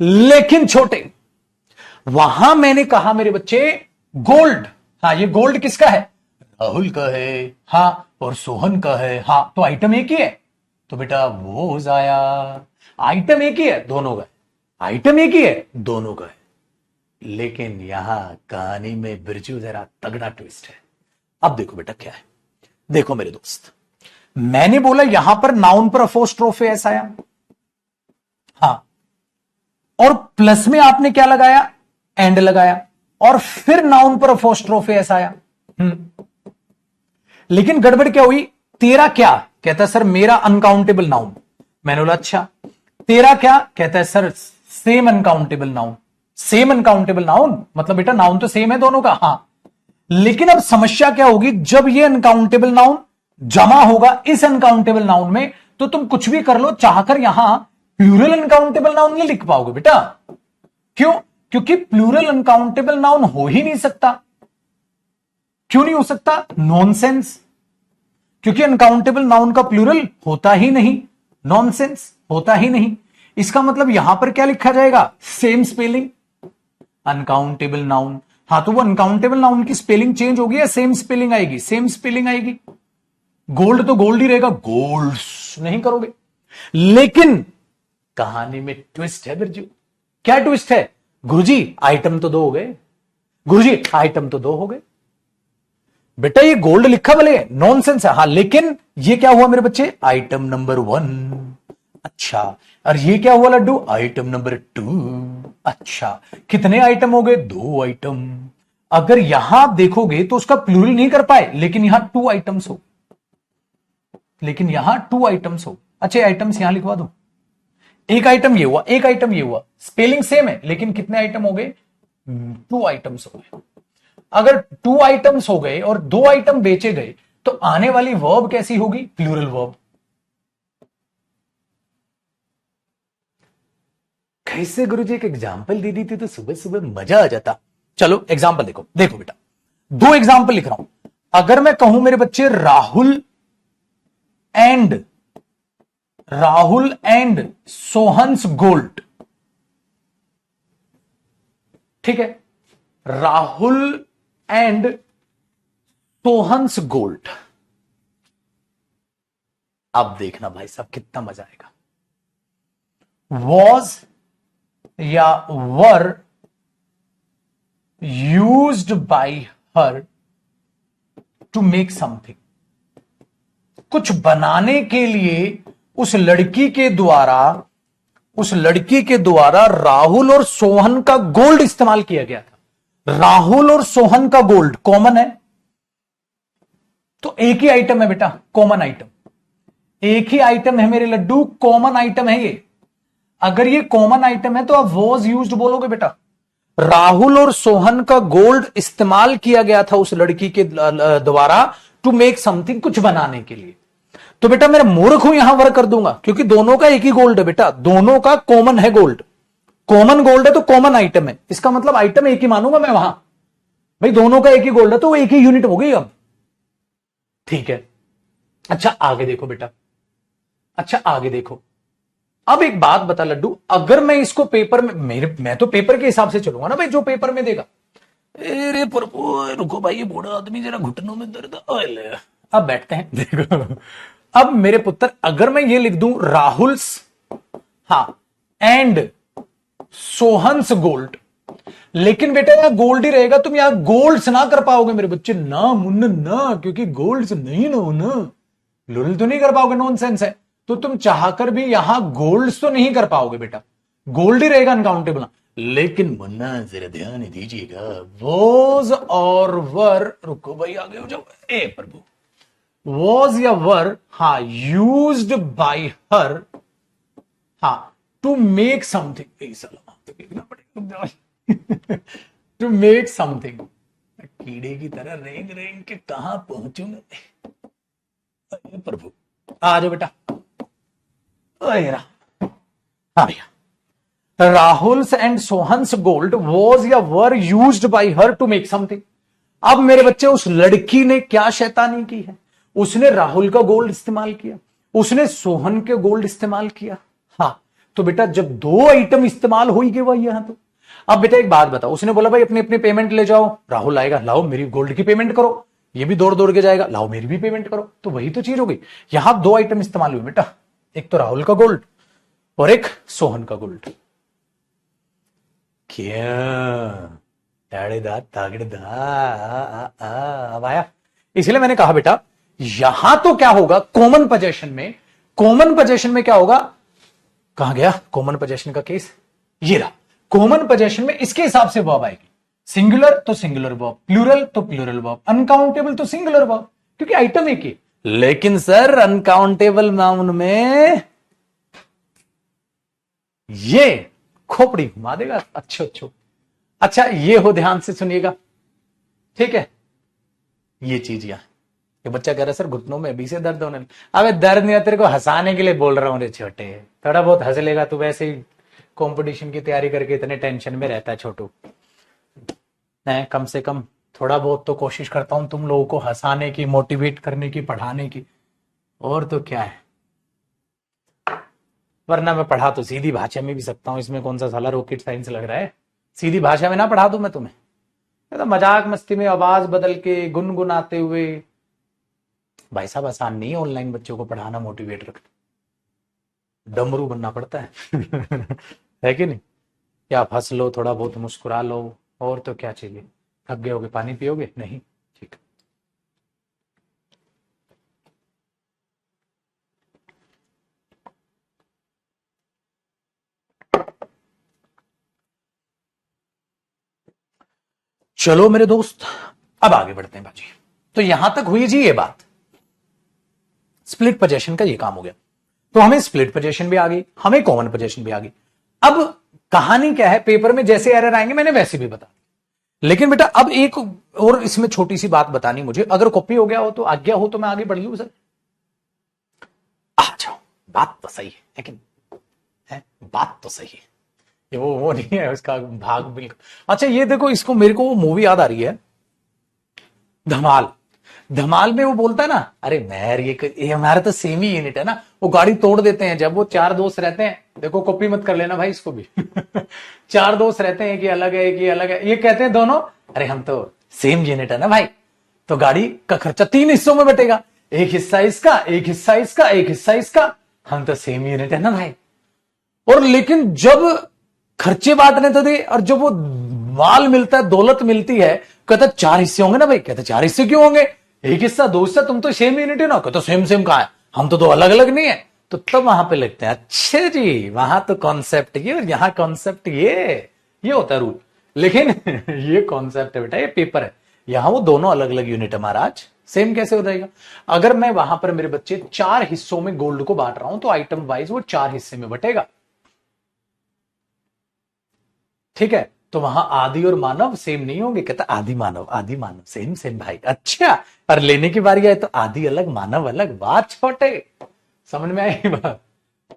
S1: लेकिन छोटे, वहां मैंने कहा मेरे बच्चे गोल्ड, हाँ ये गोल्ड किसका है, राहुल का है, हाँ और सोहन का है, हाँ तो आइटम एक ही है, तो बेटा वो हो जाया, आइटम एक ही है दोनों का, आइटम एक ही है दोनों का है। लेकिन यहां कहानी में बिरजू जरा तगड़ा ट्विस्ट है। अब देखो बेटा क्या है, देखो मेरे दोस्त, मैंने बोला यहां पर नाउन पर अपोस्ट्रोफे एस आया, हाँ, और प्लस में आपने क्या लगाया, एंड लगाया, और फिर नाउन पर अपोस्ट्रोफे एस आया। लेकिन गड़बड़ क्या हुई, तेरा क्या, कहता है सर मेरा अनकाउंटेबल नाउन। मैंने बोला अच्छा, तेरा क्या, कहता है sir same uncountable noun. Same uncountable noun मतलब बेटा नाउन तो सेम है दोनों का, हां, लेकिन अब समस्या क्या होगी, जब ये अनकाउंटेबल नाउन जमा होगा इस अनकाउंटेबल नाउन में, तो तुम कुछ भी कर लो चाहकर यहां प्लूरल अनकाउंटेबल नाउन नहीं लिख पाओगे बेटा। क्यों, क्योंकि प्लूरल अनकाउंटेबल नाउन हो ही नहीं सकता। क्यों नहीं हो सकता, नॉनसेंस, क्योंकि अनकाउंटेबल नाउन का प्लूरल होता ही नहीं, नॉनसेंस होता ही नहीं। इसका मतलब यहां पर क्या लिखा जाएगा, सेम स्पेलिंग, अनकाउंटेबल नाउन, हां तो वो अनकाउंटेबल नाउन की स्पेलिंग चेंज होगी या सेम स्पेलिंग आएगी, सेम स्पेलिंग आएगी। गोल्ड तो गोल्ड ही रहेगा, गोल्ड्स नहीं करोगे। लेकिन कहानी में ट्विस्ट है बिरजू। क्या ट्विस्ट है, गुरुजी आइटम तो 2 हो गए, गुरुजी आइटम तो 2 हो गए। बेटा ये गोल्ड लिखा भले नॉनसेंस है, हाँ, लेकिन ये क्या हुआ मेरे बच्चे, आइटम नंबर 1। अच्छा, और ये क्या हुआ लड्डू, आइटम नंबर 2। अच्छा, कितने आइटम हो गए, 2 आइटम। अगर यहां आप देखोगे तो उसका प्लूरल नहीं कर पाए, लेकिन यहां 2 आइटम्स हो, लेकिन यहां 2 आइटम्स हो। अच्छा आइटम्स यहां लिखवा दो, एक आइटम ये हुआ, एक आइटम ये हुआ, स्पेलिंग सेम है, लेकिन कितने आइटम हो गए, 2 आइटम्स हो गए। अगर 2 आइटम्स हो गए और 2 आइटम बेचे गए, तो आने वाली वर्ब कैसी होगी, प्लूरल वर्ब। कैसे गुरुजी एक एग्जाम्पल दे दी थी तो सुबह सुबह मजा आ जाता। चलो एग्जाम्पल देखो, देखो बेटा 2 एग्जाम्पल लिख रहा हूं। अगर मैं कहूं मेरे बच्चे and Rahul and Sohan's gold, ठीक है, राहुल एंड सोहन्स गोल्ड। अब देखना भाई साहब कितना मजा आएगा। वॉज या were used by her to make something, कुछ बनाने के लिए उस लड़की के द्वारा राहुल और सोहन का गोल्ड इस्तेमाल किया गया था। राहुल और सोहन का गोल्ड कॉमन है, तो एक ही आइटम है बेटा, कॉमन आइटम, एक ही आइटम है मेरे लड्डू, कॉमन आइटम है ये। अगर ये कॉमन आइटम है तो आप वॉज यूज्ड बोलोगे बेटा। राहुल और सोहन का गोल्ड इस्तेमाल किया गया था उस लड़की के द्वारा टू मेक समथिंग, कुछ बनाने के लिए। तो बेटा मेरा मूर्ख हूं यहां वर्क कर दूंगा, क्योंकि दोनों का एक ही गोल्ड है बेटा, दोनों का कॉमन है गोल्ड, कॉमन गोल्ड है तो कॉमन आइटम है, इसका मतलब आइटम एक ही मानूंगा मैं वहां। भाई दोनों का एक ही गोल्ड है तो वो एक ही यूनिट हो गई अब, ठीक है। अच्छा आगे देखो बेटा, अच्छा आगे देखो। अब एक बात बता लड्डू, अगर मैं इसको पेपर में, मैं तो पेपर के हिसाब से चलूंगा ना भाई, जो पेपर में देगा। अरे रुको भाई, ये बूढ़ा आदमी जरा घुटनों में दर्द, अब बैठते हैं देखो। अब मेरे पुत्र अगर मैं ये लिख दूं राहुल्स, हाँ, एंड सोहन्स गोल्ड, लेकिन बेटा यहां गोल्ड ही रहेगा, तुम यहां गोल्ड्स ना कर पाओगे मेरे बच्चे, ना मुन्न ना, क्योंकि गोल्ड्स नहीं ना, लुल तो नहीं कर पाओगे, नॉनसेंस है। तो तुम चाहकर भी यहां गोल्ड्स तो नहीं कर पाओगे बेटा, गोल्ड ही रहेगा अनकाउंटेबल। लेकिन मुन्ना जरा ध्यान दीजिएगा, वॉज और वर, रुको भाई आगे हो जाओ, ए प्रभु, वॉज या वर, हाँ, यूज्ड बाय हर, हाँ, टू मेक समथिंग, देखना पड़ेगा टू मेक समथिंग। कीड़े की तरह रेंग रेंग के कहां पहुंचूंगा, प्रभु आ जाओ बेटा, हाँ भैया। Rahul's and Sohan's gold was या were used by her to make something. अब मेरे बच्चे उस लड़की ने क्या शैतानी की है, उसने राहुल का गोल्ड इस्तेमाल किया, उसने सोहन के गोल्ड इस्तेमाल किया। हाँ, तो बेटा जब दो आइटम इस्तेमाल हो ही गए वही यहां तो। अब बेटा एक बात बताओ, उसने बोला भाई अपनी अपनी पेमेंट ले जाओ, राहुल आएगा लाओ मेरी गोल्ड की पेमेंट करो, ये भी दौड़ दौड़ के जाएगा लाओ मेरी भी पेमेंट करो, तो वही तो चीज हो गई। यहां दो आइटम इस्तेमाल हुए बेटा, एक तो राहुल का गोल्ड और एक सोहन का गोल्ड। क्या ताड़ेदार तागड़ेदार अब आया। इसलिए मैंने कहा बेटा यहां तो क्या होगा, कॉमन पोजेशन में, कॉमन पोजेशन में क्या होगा, कहां गया कॉमन पोजेशन का केस, ये रहा। कॉमन पोजेशन में इसके हिसाब से वर्ब आएगी, सिंगुलर तो सिंगुलर वर्ब, प्लूरल तो प्लूरल वर्ब, अनकाउंटेबल तो सिंगुलर वर्ब, क्योंकि आइटम एक ही। लेकिन सर अनकाउंटेबल नाउन में ये खोपड़ी घुमा देगा। अच्छा ये हो, ध्यान से सुनिएगा, ठीक है। ये चीज यहां, ये बच्चा कह रहा है सर घुटनों में अभी से दर्द होने लगा। अबे दर्द नहीं है, तेरे को हंसाने के लिए बोल रहा हूं रे छोटे, थोड़ा बहुत हंस लेगा तू, वैसे ही कंपटीशन की तैयारी करके इतने टेंशन में रहता है छोटू। मैं कम से कम थोड़ा बहुत तो कोशिश करता हूं तुम लोगों को हंसाने की, मोटिवेट करने की, पढ़ाने की, और तो क्या है। वरना मैं पढ़ा तो सीधी भाषा में भी सकता हूं, इसमें कौन सा साला रॉकेट साइंस लग रहा है। सीधी भाषा में ना पढ़ा दूं मैं तुम्हें, तो मजाक मस्ती में आवाज बदल के गुनगुनाते हुए। भाई साहब आसान नहीं है ऑनलाइन बच्चों को पढ़ाना, मोटिवेट रखना, डमरू बनना पड़ता है है कि नहीं। क्या आप हंस लो, थोड़ा बहुत मुस्कुरा लो, और तो क्या चाहिए। थक गए होगे, पानी पियोगे नहीं, ठीक। चलो मेरे दोस्त अब आगे बढ़ते हैं बाजी। तो यहां तक हुई जी ये बात, स्प्लिट पोजीशन का ये काम हो गया। तो हमें स्प्लिट पोजीशन भी आ गई, हमें कॉमन पोजीशन भी आ गई। अब कहानी क्या है, पेपर में जैसे एरर आएंगे मैंने वैसे भी बता, लेकिन बेटा अब एक और इसमें छोटी सी बात बतानी मुझे, अगर कॉपी हो गया हो तो आज्ञा हो तो मैं आगे बढ़ लूं सर। आ जाओ, बात तो सही है लेकिन है, बात तो सही है, ये वो नहीं है उसका भाग बिल्कुल। अच्छा ये देखो, इसको मेरे को वो मूवी याद आ रही है, धमाल। धमाल में वो बोलता है ना, अरे मैर ये हमारा तो सेम ही यूनिट है ना, वो गाड़ी तोड़ देते हैं जब वो चार दोस्त रहते हैं, देखो कॉपी मत कर लेना भाई इसको भी चार दोस्त रहते हैं कि अलग है कि अलग है, ये कहते हैं दोनों अरे हम तो सेम यूनिट है ना भाई, तो गाड़ी का खर्चा तीन हिस्सों में बटेगा, एक हिस्सा इसका, एक हिस्सा इसका, एक हिस्सा इसका, हम तो सेम यूनिट है ना भाई। और लेकिन जब खर्चे बांटने तो दे, और जब वो माल मिलता है, दौलत मिलती है, कहता चार हिस्से होंगे ना भाई, कहता चार हिस्से क्यों होंगे, एक हिस्सा दो हिस्सा, तुम तो सेम यूनिट है ना, कहता सेम सेम कहा है, हम तो दो अलग अलग नहीं है। तो तब वहां पे लगते हैं अच्छे जी, वहां तो कॉन्सेप्ट ये और यहां कॉन्सेप्ट ये होता है रूल। लेकिन ये कॉन्सेप्ट है बेटा, ये पेपर है, यहां वो दोनों अलग अलग यूनिट है महाराज, सेम कैसे हो जाएगा। अगर मैं वहां पर मेरे बच्चे चार हिस्सों में गोल्ड को बांट रहा हूं तो आइटम वाइज वो चार हिस्से में बटेगा, ठीक है। तो वहां आदि और मानव सेम नहीं होंगे, कहता आदि मानव सेम सेम भाई, अच्छा। पर लेने की बारी आए तो आदि अलग मानव अलग, बात छोटे, समझ में आई बात।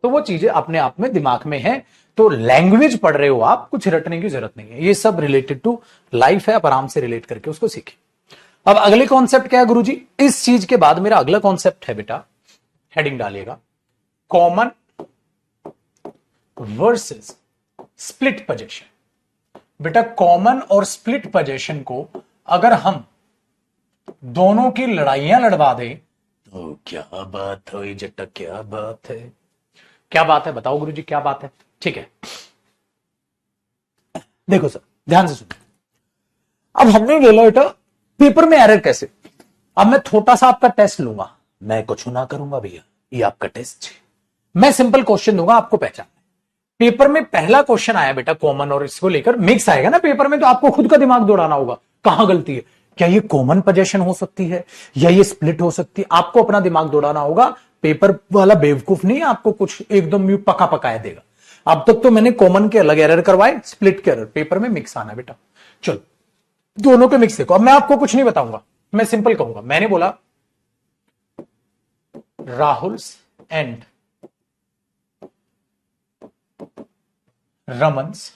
S1: तो वो चीजें अपने आप में दिमाग में है, तो लैंग्वेज पढ़ रहे हो आप, कुछ रटने की जरूरत नहीं है, ये सब रिलेटेड टू लाइफ है, आप आराम से रिलेट करके उसको सीखें। अब अगले कॉन्सेप्ट क्या है गुरुजी, इस चीज के बाद मेरा अगला कॉन्सेप्ट है बेटा, हेडिंग डालिएगा, कॉमन वर्सेस स्प्लिट पोजीशन। बेटा कॉमन और स्प्लिट पोजीशन को अगर हम दोनों की लड़ाइयां लड़वा दें तो क्या बात हुई जट्टा, क्या बात है, क्या बात है बताओ गुरुजी क्या बात है। ठीक है, देखो सर ध्यान से सुनो, अब हमने बोला बेटा पेपर में एरर कैसे। अब मैं छोटा सा आपका टेस्ट लूंगा, मैं कुछ ना करूंगा भैया, ये आपका टेस्ट है, मैं सिंपल क्वेश्चन दूंगा आपको पहचान। पेपर में पहला क्वेश्चन आया बेटा कॉमन और इसको लेकर मिक्स आएगा ना पेपर में, तो आपको खुद का दिमाग दौड़ाना होगा, कहां गलती है, क्या ये कॉमन पोजीशन हो सकती है या ये स्प्लिट हो सकती है, आपको अपना दिमाग दौड़ाना होगा। पेपर वाला बेवकूफ नहीं है, आपको कुछ एकदम यू पका पकाया देगा। अब तक तो मैंने कॉमन के अलग एरर करवाए, स्प्लिट के एरर, पेपर में मिक्स आना बेटा। चलो दोनों के मिक्स देखो, अब मैं आपको कुछ नहीं बताऊंगा, मैं सिंपल कहूंगा, मैंने बोला Rahul's and Raman's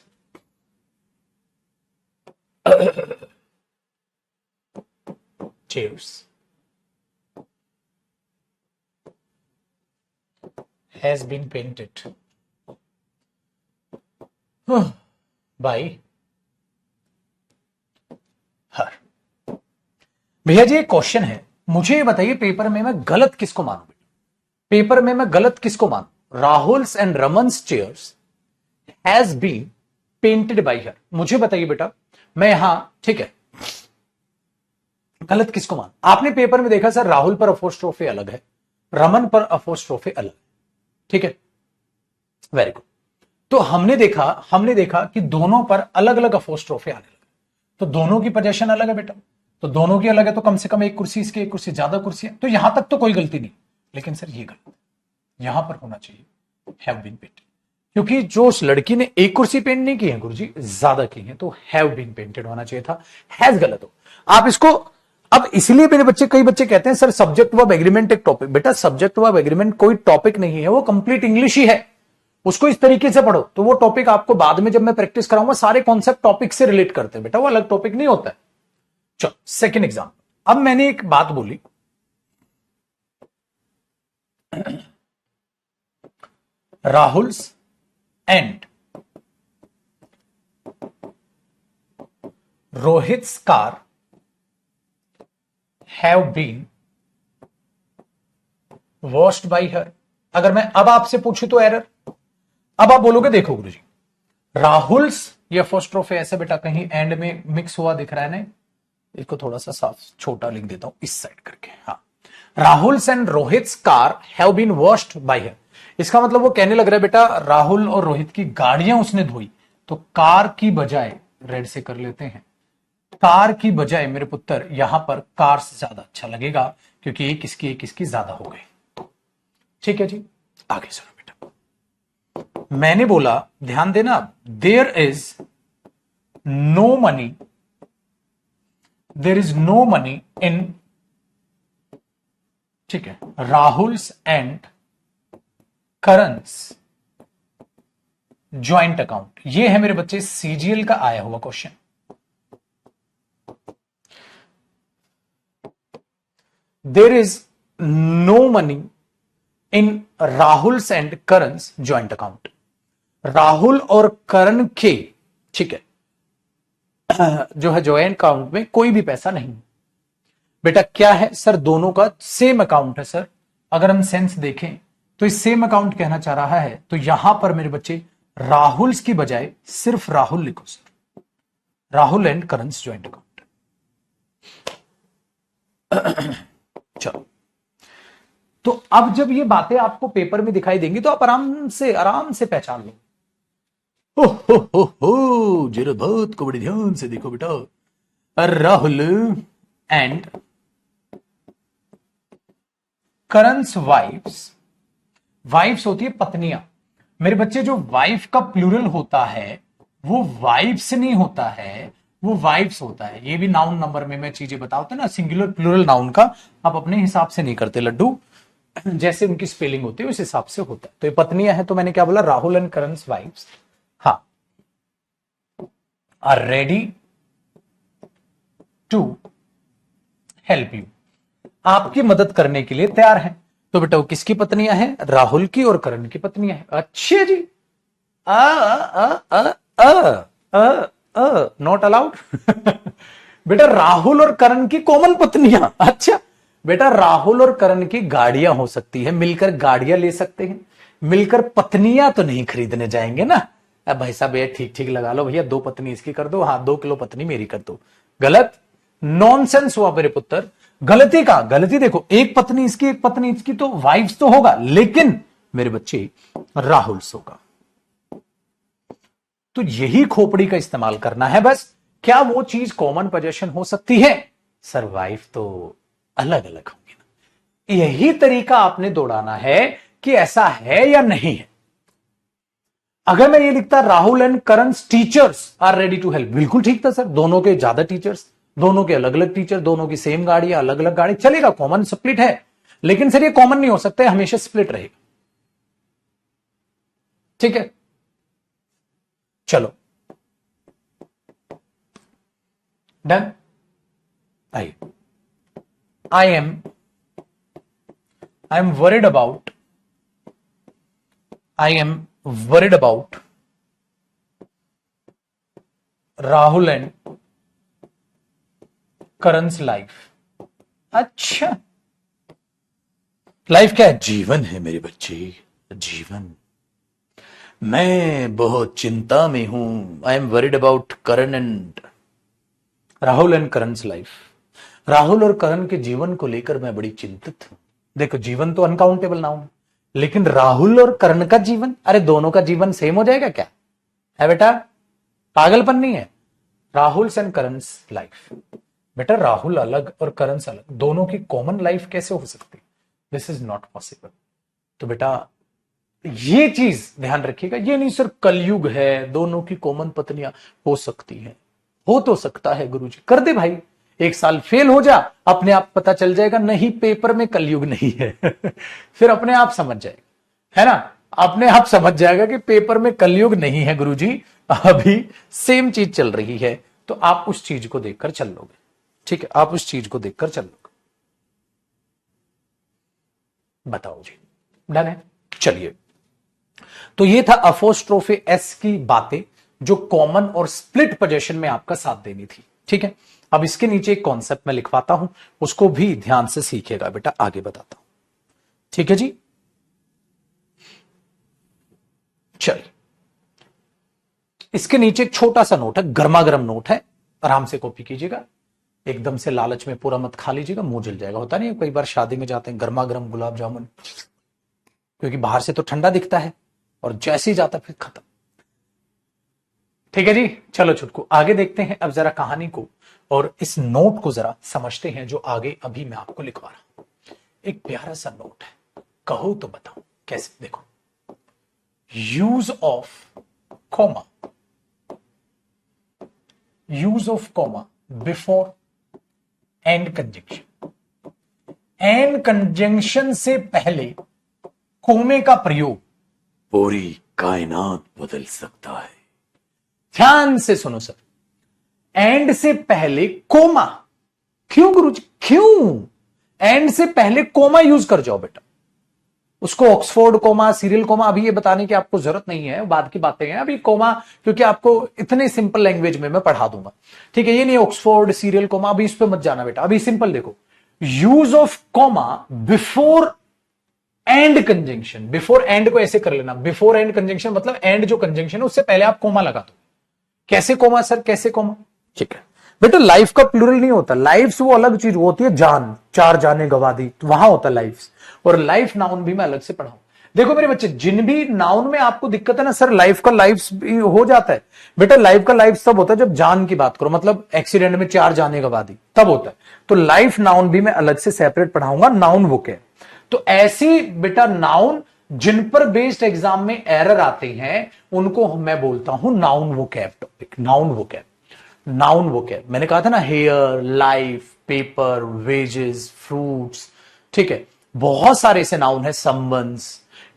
S1: chairs has been painted by her। भैया जी एक क्वेश्चन है, मुझे ये बताइए पेपर में मैं गलत किसको मानूं? पेपर में मैं गलत किसको मानूं? Rahul's and Raman's chairs has been painted by her. मुझे बताइए बेटा, मैं यहां ठीक है गलत किसको मान? आपने पेपर में देखा सर राहुल पर अपोस्ट्रोफी अलग है, रमन पर अपोस्ट्रोफी अलग, ठीक है, वेरी गुड। तो हमने देखा कि दोनों पर अलग अलग अपोस्ट्रोफी आने लगे, तो दोनों की पोजीशन अलग है बेटा, तो दोनों की अलग है, तो कम से कम एक कुर्सी इसकी, एक कुर्सी ज्यादा कुर्सी है, तो यहां तक तो कोई गलती नहीं। लेकिन सर ये गलत, यहां पर होना चाहिए हैव बीन पेंटेड, क्योंकि जो उस लड़की ने एक कुर्सी पेंट नहीं की है गुरुजी, ज्यादा की है, तो हैव बीन पेंटेड होना चाहिए था, हैज गलत हो। आप इसको अब इसलिए मेरे बच्चे, कई बच्चे कहते हैं सर सब्जेक्ट वर्ब एग्रीमेंट एक टॉपिक, बेटा सब्जेक्ट वर्ब एग्रीमेंट कोई टॉपिक नहीं है, वो कंप्लीट इंग्लिश ही है, उसको इस तरीके से पढ़ो, तो वो टॉपिक आपको बाद में जब मैं प्रैक्टिस कराऊंगा सारे कॉन्सेप्ट टॉपिक से रिलेट करते हैं बेटा, वो अलग टॉपिक नहीं होता है। चलो सेकेंड एग्जाम्पल। अब मैंने एक बात बोली, Rahul's and Rohit's car have been washed by her। अगर मैं अब आपसे पूछूं तो एरर, अब आप बोलोगे देखो गुरुजी राहुल्स, ये अपोस्ट्रोफी ऐसे बेटा कहीं एंड में मिक्स हुआ दिख रहा है, नहीं, इसको थोड़ा सा साफ छोटा लिख देता हूं इस साइड करके, हाँ, Rahul's and Rohit's car have been washed by her. इसका मतलब वो कहने लग रहा है बेटा राहुल और रोहित की गाड़ियां उसने धोई, तो कार की बजाय रेड से कर लेते हैं, कार की बजाय मेरे पुत्र यहां पर कार से ज्यादा अच्छा लगेगा, क्योंकि एक इसकी ज्यादा हो गई। ठीक है जी, आगे सुनो बेटा, मैंने बोला ध्यान देना, there is no money in, ठीक है, Rahul's and Karan's joint account. ये है मेरे बच्चे सीजीएल का आया हुआ question. There is no money in Rahul's and Karan's joint account. Rahul और करण के, ठीक है, जो है ज्वाइंट अकाउंट में कोई भी पैसा नहीं। बेटा क्या है सर, दोनों का सेम अकाउंट है सर। अगर हम सेंस देखें तो इस सेम अकाउंट कहना चाह रहा है, तो यहां पर मेरे बच्चे राहुल्स की बजाय सिर्फ राहुल लिखो sir, Rahul and Karan's joint account. चलो, तो अब जब ये बातें आपको पेपर में दिखाई देंगी तो आप आराम से पहचान लो। हो जरा बात को बड़े ध्यान से देखो बेटा, राहुल एंड करन्स वाइफ्स होती है पत्नियां। मेरे बच्चे जो वाइफ का प्लूरल होता है वो वाइफ्स नहीं होता है, वो वाइफ्स होता है। ये भी नाउन नंबर में मैं चीजें बताता ना, सिंगुलर प्लूरल नाउन का आप अपने हिसाब से नहीं करते लड्डू, जैसे उनकी स्पेलिंग होती है उस हिसाब से होता है। तो ये पत्नियां हैं, तो मैंने क्या बोला, राहुल एंड करन्स वाइफ्स, हाँ, are ready to help you, आपकी मदद करने के लिए तैयार हैं। तो बेटा वो किसकी पत्नियां हैं, राहुल की और करण की पत्नियां हैं। अच्छे जी, नॉट अलाउड बेटा राहुल और करण की कॉमन पत्नियां। अच्छा बेटा राहुल और करण की गाड़ियां हो सकती है, मिलकर गाड़ियां ले सकते हैं, मिलकर पत्नियां तो नहीं खरीदने जाएंगे ना। अब भाई साहब ये ठीक ठीक लगा लो भैया, 2 पत्नी इसकी कर दो, हाँ 2 किलो पत्नी मेरी कर दो। गलत, नॉनसेंस हुआ मेरे पुत्र। गलती का गलती देखो, एक पत्नी इसकी एक पत्नी इसकी, तो वाइफ्स तो होगा, लेकिन मेरे बच्चे राहुल्स होगा। तो यही खोपड़ी का इस्तेमाल करना है बस। क्या वो चीज कॉमन पोजीशन हो सकती है सर, वाइफ तो अलग अलग होंगी ना। यही तरीका आपने दौड़ाना है कि ऐसा है या नहीं है। अगर मैं ये लिखता Rahul and Karan's teachers are ready to help, बिल्कुल ठीक था सर, दोनों के ज्यादा टीचर्स, दोनों के अलग अलग टीचर, दोनों की सेम गाड़ी, अलग अलग गाड़ी, चलेगा, कॉमन स्प्लिट है। लेकिन सर ये कॉमन नहीं हो सकता है, हमेशा स्प्लिट रहेगा, ठीक है। चलो डन। आइए, I am worried about Rahul and Karan's life. अच्छा, लाइफ क्या है? जीवन है मेरे बच्चे, जीवन। मैं बहुत चिंता में हूं। I am worried about Rahul and Karan's life. Rahul और करण के जीवन को लेकर मैं बड़ी चिंतित हूं। देखो, जीवन तो अनकाउंटेबल नाउन, लेकिन राहुल और करण का जीवन, अरे दोनों का जीवन सेम हो जाएगा क्या? है बेटा, पागलपन नहीं है। राहुल एंड करण's लाइफ, बेटा राहुल अलग और करण अलग, दोनों की कॉमन लाइफ कैसे हो सकती? This is not possible. तो बेटा ये चीज ध्यान रखिएगा, ये नहीं सिर्फ कलयुग है, दोनों की कॉमन पत्नियां हो सकती हैं। हो तो सकता है गुरुजी, कर दे भाई, एक साल फेल हो जा, अपने आप पता चल जाएगा नहीं पेपर में कलयुग नहीं है। फिर अपने आप समझ जाएगा, है ना, अपने आप समझ जाएगा कि पेपर में कलयुग नहीं है गुरुजी, अभी सेम चीज चल रही है। तो आप उस चीज को देखकर चल लोगे, ठीक है, आप उस चीज को देखकर चल लोगे। बताओ जी, डन है? चलिए, तो ये था अपोस्ट्रोफे एस की बातें जो कॉमन और स्प्लिट पोजीशन में आपका साथ देनी थी, ठीक है। अब इसके नीचे एक कॉन्सेप्ट में लिखवाता हूं, उसको भी ध्यान से सीखिएगा बेटा, आगे बताता हूं, ठीक है जी। चलिए, इसके नीचे एक छोटा सा नोट है, गर्मा गर्म नोट है, आराम से कॉपी कीजिएगा, एकदम से लालच में पूरा मत खा लीजिएगा, मुंह जल जाएगा। होता नहीं, कई बार शादी में जाते हैं, गर्मा गर्म गुलाब जामुन, क्योंकि बाहर से तो ठंडा दिखता है और जैसे ही जाता फिर खत्म। ठीक है जी, चलो छुटकू आगे देखते हैं अब जरा कहानी को, और इस नोट को जरा समझते हैं जो आगे अभी मैं आपको लिखवा रहा हूं। एक प्यारा सा नोट है, कहो तो बताओ कैसे। देखो, use of comma before and conjunction. And conjunction से पहले कोमे का प्रयोग पूरी कायनात बदल सकता है। ध्यान से सुनो सर, एंड से पहले कोमा, क्यों गुरुजी, क्यों? एंड से पहले कोमा यूज कर जाओ बेटा, उसको ऑक्सफोर्ड कोमा, सीरियल कोमा, अभी ये बताने की आपको जरूरत नहीं है, बाद की बातें हैं। अभी कोमा क्योंकि आपको इतने सिंपल लैंग्वेज में मैं पढ़ा दूंगा, ठीक है। ये नहीं ऑक्सफोर्ड सीरियल कोमा, अभी इस पे मत जाना बेटा, अभी सिंपल देखो, use of comma before and conjunction. Before and को ऐसे कर लेना, बिफोर एंड कंजंक्शन मतलब एंड जो कंजंक्शन है उससे पहले आप कोमा लगा दो। कैसे कोमा सर, कैसे कोमा? ठीक है बेटा, लाइफ का प्लूरल नहीं होता, लाइफ वो अलग चीज होती है, जान, चार जाने गवा दी, तो वहां होता लाइफ, और लाइफ नाउन भी मैं अलग से पढ़ाऊं। देखो मेरे बच्चे, जिन भी नाउन में आपको दिक्कत है ना सर, लाइफ का लाइफ भी हो जाता है बेटा। लाइफ का लाइफ तब होता है जब जान की बात करो, मतलब एक्सीडेंट में चार जाने गवा दी, तब होता है। तो लाइफ नाउन भी मैं अलग से सेपरेट पढ़ाऊंगा, नाउन बुक है। तो ऐसी बेटा नाउन जिन पर बेस्ड एग्जाम में एरर आते हैं उनको मैं बोलता हूं noun vocab topic, noun vocab. Noun vocab मैंने कहा था ना, hair, life, paper, wages, fruits, ठीक है, बहुत सारे ऐसे नाउन है, संबंध,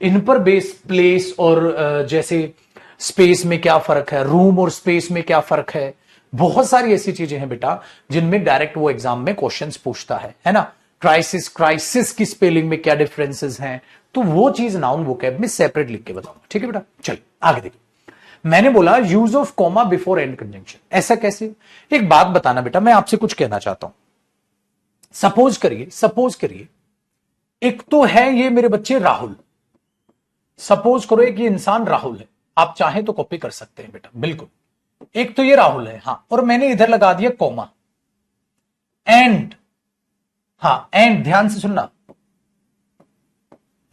S1: इन पर बेस्ड प्लेस और जैसे स्पेस में क्या फर्क है, रूम और स्पेस में क्या फर्क है, बहुत सारी ऐसी चीजें हैं बेटा जिनमें डायरेक्ट वो एग्जाम में क्वेश्चंस पूछता है ना। क्राइसिस, क्राइसिस की स्पेलिंग में क्या डिफरेंसेस हैं, तो वो चीज नाउन वोकैब में सेपरेट लिख के बताऊंगा, ठीक है बेटा। चलिए आगे देखिए, मैंने बोला use of comma before and conjunction, ऐसा कैसे? एक बात बताना बेटा, मैं आपसे कुछ कहना चाहता हूं। सपोज करिए एक तो है ये मेरे बच्चे राहुल, सपोज करो एक ये इंसान राहुल है, आप चाहें तो कॉपी कर सकते हैं बेटा, बिल्कुल। एक तो ये राहुल है, हाँ, और मैंने इधर लगा दिया कॉमा, एंड, हाँ एंड, ध्यान से सुनना,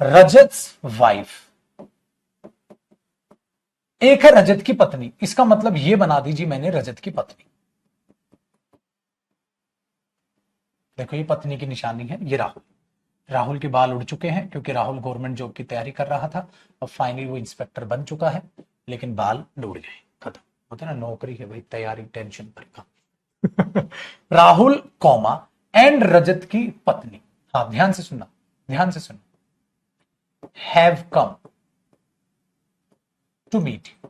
S1: रजत वाइफ, एक है रजत की पत्नी, इसका मतलब ये बना दीजिए मैंने रजत की पत्नी। देखो ये पत्नी की निशानी है, ये राहुल, राहुल के बाल उड़ चुके हैं क्योंकि राहुल गवर्नमेंट जॉब की तैयारी कर रहा था, और फाइनली वो इंस्पेक्टर बन चुका है, लेकिन बाल उड़ गए, खत्म। होता ना, नौकरी है भाई, तैयारी, टेंशन पर काम। राहुल कॉमा एंड रजत की पत्नी, हाँ ध्यान से सुनना, ध्यान से सुनना, have come to meet you.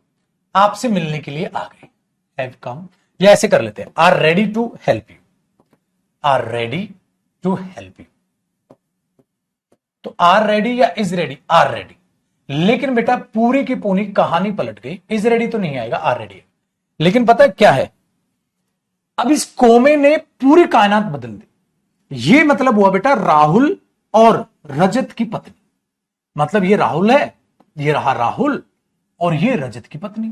S1: आपसे मिलने के लिए आ गए, हैव कम, या ऐसे कर लेते हैं, are ready to help you, are ready to help you. तो आर रेडी या इज रेडी, आर रेडी। लेकिन बेटा पूरी की पूरी कहानी पलट गई, इज रेडी तो नहीं आएगा, आर रेडी। लेकिन पता है क्या है, अब इस कोमे ने पूरी कायनात बदल दी। ये मतलब हुआ बेटा राहुल और रजत की पत्नी, मतलब ये राहुल है, ये रहा राहुल, और ये रजत की पत्नी।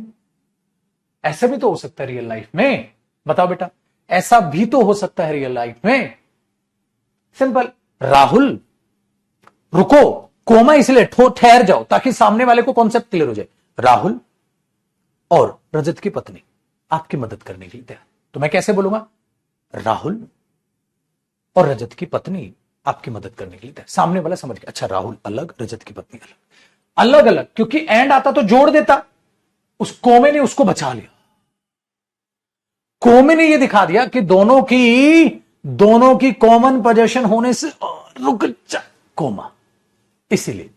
S1: ऐसा भी तो हो सकता है रियल लाइफ में, बताओ बेटा, ऐसा भी तो हो सकता है रियल लाइफ में। सिंपल, राहुल, रुको, कोमा इसलिए ठहर जाओ ताकि सामने वाले को कॉन्सेप्ट क्लियर हो जाए। राहुल और रजत की पत्नी आपकी मदद करने के लिए तैयार। तो मैं कैसे बोलूंगा, राहुल और रजत की पत्नी आपकी मदद करने के लिए तैयार। सामने वाला समझ गया, अच्छा राहुल अलग, रजत की पत्नी अलग, अलग अलग, क्योंकि एंड आता तो जोड़ देता, उस कोमे ने उसको बचा लिया। कोमे ने यह दिखा दिया कि दोनों की कॉमन पोजीशन होने से रुक जा कोमा, इसीलिए।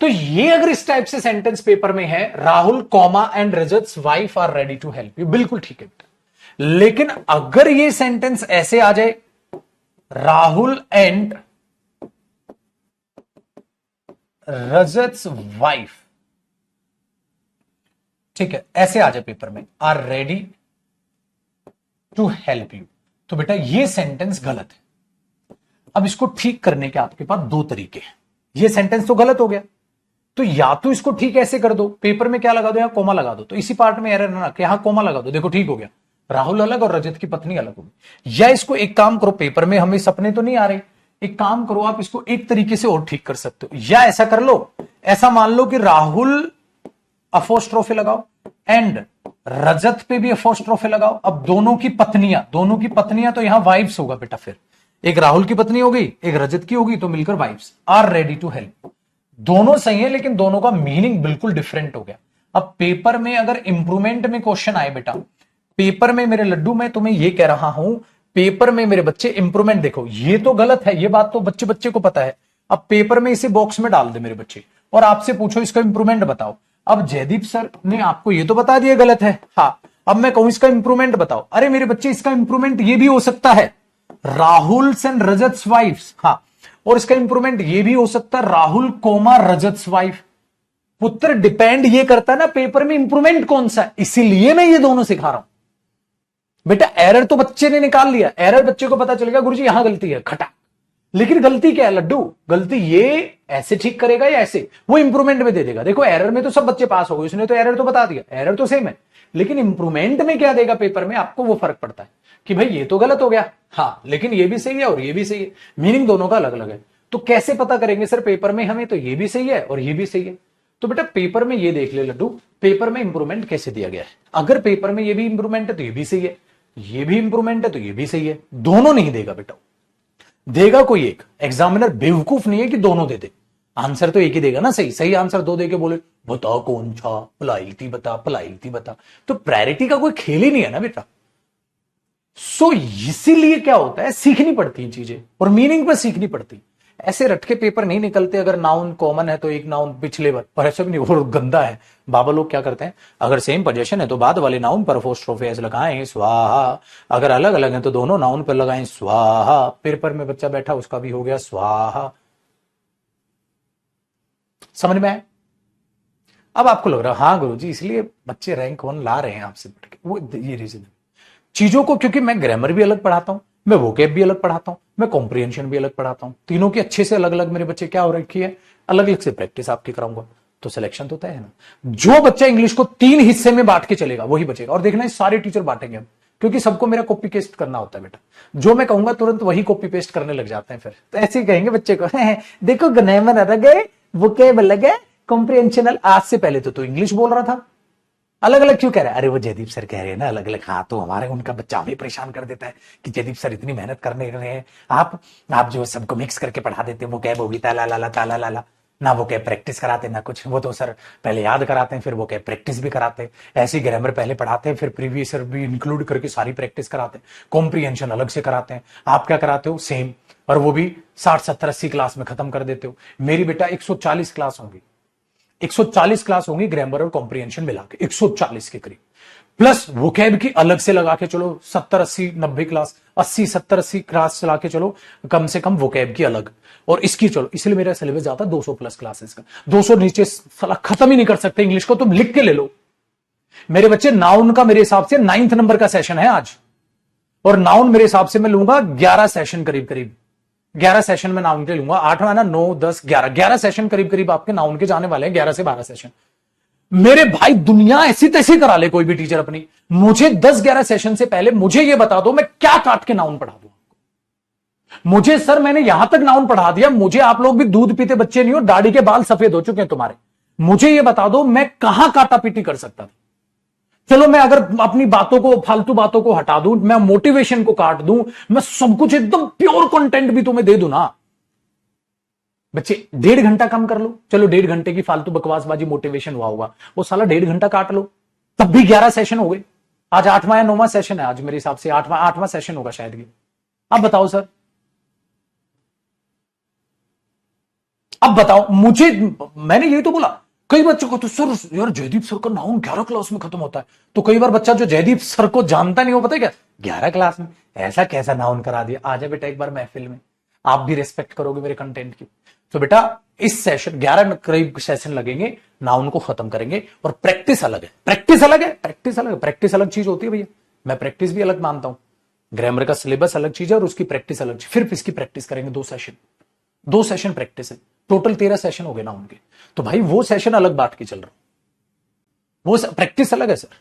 S1: तो ये अगर इस टाइप से सेंटेंस पेपर में है, Rahul comma and Rajat's wife are ready to help you, बिल्कुल ठीक है। लेकिन अगर ये सेंटेंस ऐसे आ जाए, राहुल एंड रजत्स वाइफ, ठीक है, ऐसे आ जाए पेपर में, are ready to help you, तो बेटा ये सेंटेंस गलत है। अब इसको ठीक करने के आपके पास दो तरीके हैं। ये सेंटेंस तो गलत हो गया, तो या तो इसको ठीक ऐसे कर दो, पेपर में क्या लगा दो, यहां कोमा लगा दो, तो इसी पार्ट में एरर ना कि यहां कोमा लगा दो, देखो ठीक हो गया, राहुल अलग और रजत की पत्नी अलग होगी। या इसको एक काम करो, पेपर में हमें सपने तो नहीं आ रहे, एक काम करो, आप इसको एक तरीके से और ठीक कर सकते हो। या ऐसा कर लो, ऐसा मान लो कि राहुल अपोस्ट्रोफे लगाओ एंड रजत पे भी अपोस्ट्रोफे लगाओ। अब दोनों की पत्नियां तो यहां वाइफ्स होगा बेटा, फिर एक राहुल की पत्नी होगी, एक रजत की होगी, तो मिलकर wife's, are ready to help. दोनों सही है, लेकिन दोनों का मीनिंग बिल्कुल डिफरेंट हो गया। अब पेपर में अगर इंप्रूवमेंट में क्वेश्चन आए बेटा, पेपर में मेरे लड्डू मैं तुम्हें यह कह रहा हूं, पेपर में मेरे बच्चे इंप्रूवमेंट देखो, ये तो गलत है, ये बात तो बच्चे बच्चे को पता है। अब पेपर में इसे बॉक्स में डाल दे मेरे बच्चे, और आपसे पूछो इसका इंप्रूवमेंट बताओ। अब जयदीप सर ने आपको ये तो बता दिया गलत है, हाँ, अब मैं कहूं इसका इंप्रूवमेंट बताओ। अरे मेरे बच्चे, इसका इंप्रूवमेंट ये भी हो सकता है, राहुल एंड रजत्स वाइफ्स, हाँ, और इसका इंप्रूवमेंट ये भी हो सकता है राहुल कोमा रजत्स वाइफ। पुत्र, डिपेंड ये करता है ना पेपर में इंप्रूवमेंट कौन सा है, इसीलिए मैं ये दोनों सिखा रहा हूं बेटा। एरर तो बच्चे ने निकाल लिया, एरर बच्चे को पता चल गया गुरुजी यहां गलती है, खटा। लेकिन गलती क्या है लड्डू, गलती ये ऐसे ठीक करेगा या ऐसे, वो इंप्रूवमेंट में दे देगा। देखो एरर में तो सब बच्चे पास हो गए, उसने तो एरर तो बता दिया, एरर तो सेम है, लेकिन इंप्रूवमेंट में क्या देगा पेपर में, आपको वो फर्क पड़ता है कि भाई ये तो गलत हो गया, हाँ, लेकिन ये भी सही है और ये भी सही है, मीनिंग दोनों का अलग अलग है। तो कैसे पता करेंगे सर पेपर में हमें, तो ये भी सही है और ये भी सही है। तो बेटा पेपर में ये देख ले लड्डू, पेपर में इंप्रूवमेंट कैसे दिया गया है। अगर पेपर में ये भी इंप्रूवमेंट है तो ये भी सही है, ये भी इंप्रूवमेंट है तो ये भी सही है, दोनों नहीं देगा बेटा, देगा कोई एक। एग्जामिनर बेवकूफ नहीं है कि दोनों दे दे, आंसर तो एक ही देगा ना, सही सही आंसर दो देके बोले बता कौन सा, पलायती बता, पलायती बता, तो प्रायोरिटी का कोई खेल ही नहीं है ना बेटा। सो इसीलिए क्या होता है, सीखनी पड़ती है चीजें और मीनिंग पर सीखनी पड़ती है। ऐसे रटके पेपर नहीं निकलते। अगर नाउन कॉमन है तो एक नाउन पिछले बार, पर ऐसा भी नहीं, वो गंदा है। बाबा लोग क्या करते हैं, अगर सेम पोजीशन है तो बाद वाले नाउन पर अपोस्ट्रोफे लगाएं स्वाहा, अगर अलग अलग है तो दोनों नाउन पर लगाएं स्वाहा। पेपर में बच्चा बैठा उसका भी हो गया स्वाहा। समझ में आए? अब आपको लग रहा हाँ गुरुजी इसलिए बच्चे रैंक 1 ला रहे हैं आपसे बढ़ के, वो ये रीजन है। चीजों को, क्योंकि मैं ग्रामर भी अलग पढ़ाता हूं, मैं वोकैब भी अलग पढ़ाता हूं, मैं कॉम्प्रिहेंशन भी अलग पढ़ाता हूं, तीनों की अच्छे से अलग अलग मेरे बच्चे क्या हो रखी है, अलग अलग से प्रैक्टिस आपकी कराऊंगा, तो सिलेक्शन तो तय है ना। जो बच्चा इंग्लिश को 3 हिस्से में बांट के चलेगा वही बचेगा। और देखना सारे टीचर बांटेंगे अब, क्योंकि सबको मेरा कॉपी पेस्ट करना होता है बेटा, जो मैं कहूंगा तुरंत वही कॉपी पेस्ट करने लग जाते हैं। फिर तो ऐसे ही कहेंगे बच्चे को देखो ग्रामर अलग है, वोकैब अलग है, कॉम्प्रिहेंशन। आज से पहले तो इंग्लिश बोल रहा था, अलग अलग क्यों कह रहा है? अरे वो जयदीप सर कह रहे हैं ना अलग अलग। हाँ, तो हमारे उनका बच्चा हमें परेशान कर देता है कि जयदीप सर इतनी मेहनत करने रहे हैं, आप जो सबको मिक्स करके पढ़ा देते हैं, वो कैब होगी ताला लाला ताला लाला, ना वो कैब प्रैक्टिस कराते ना कुछ। वो तो सर पहले याद कराते हैं, फिर वो कैब प्रैक्टिस भी कराते हैं। ऐसी ग्रामर पहले पढ़ाते हैं, फिर प्रीवियस ईयर भी इंक्लूड करके सारी प्रैक्टिस कराते हैं, कॉम्प्रिहेंशन अलग से कराते हैं। आप क्या कराते हो? सेम, और वो भी 60 70 80 क्लास में खत्म कर देते हो। मेरी बेटा 140 क्लास होंगी, 140 क्लास होंगी ग्रामर और कॉम्प्रिहेंशन मिला के, 140 के करीब, प्लस वोकैब की अलग से लगा के चलो 70 80 90 क्लास, 80 70 80 क्लास चला के चलो कम से कम वोकैब की अलग, और इसकी चलो, इसलिए मेरा सिलेबस जाता 200 प्लस क्लासेस का। 200 नीचे साला खत्म ही नहीं कर सकते इंग्लिश को, तुम लिख के ले लो मेरे बच्चे। नाउन का मेरे हिसाब से 9th नंबर का सेशन है आज, और नाउन मेरे हिसाब से मैं लूंगा 11 सेशन करीब करीब, 11 सेशन में नाउन के लूंगा, 8 है ना, 9 10 11 सेशन करीब करीब आपके नाउन के जाने वाले हैं, 11 से 12 सेशन। मेरे भाई दुनिया ऐसी तैसी करा ले कोई भी टीचर अपनी, मुझे 10-11 सेशन से पहले मुझे यह बता दो मैं क्या काट के नाउन पढ़ा दूं मुझे। सर मैंने यहां तक नाउन पढ़ा दिया, मुझे आप लोग भी दूध पीते बच्चे नहीं हो, दाढ़ी के बाल सफेद हो चुके हैं तुम्हारे, मुझे यह बता दो मैं कहां काटा पीटी कर सकता था। चलो मैं अगर अपनी बातों को, फालतू बातों को हटा दूं, मैं मोटिवेशन को काट दूं, मैं सब कुछ एकदम प्योर कंटेंट भी तुम्हें दे दूं ना बच्चे, 1.5 घंटा कम कर लो, चलो 1.5 घंटे की फालतू बकवासबाजी मोटिवेशन हुआ होगा, वो साला 1.5 घंटा काट लो, तब भी 11 सेशन हो गए। आज 8वां या 9वां सेशन है, आज मेरे हिसाब से 8वां सेशन होगा शायद ये। अब बताओ सर, अब बताओ मुझे, मैंने यही तो बोला, कई बच्चों को तो सर यार जयदीप सर का नाउन 11 क्लास में खत्म होता है, तो कई बार बच्चा जो जयदीप सर को जानता नहीं, वो पता है क्या, 11 क्लास में ऐसा कैसा नाउन करा दिया। आजा बेटा एक बार महफिल में, आप भी रिस्पेक्ट करोगे मेरे कंटेंट की। तो बेटा इस सेशन 11 करीब सेशन लगेंगे, नाउन को खत्म करेंगे, और प्रैक्टिस अलग है, प्रैक्टिस अलग है, प्रैक्टिस अलग है, प्रैक्टिस अलग चीज होती है भैया, मैं प्रैक्टिस भी अलग मानता हूं। ग्रामर का सिलेबस अलग चीज है और उसकी प्रैक्टिस अलग चीज, फिर इसकी प्रैक्टिस करेंगे 2 सेशन प्रैक्टिस है, टोटल 13 सेशन हो गए ना उनके। तो भाई वो सेशन अलग बांट के चल रहा, वो प्रैक्टिस अलग है सर,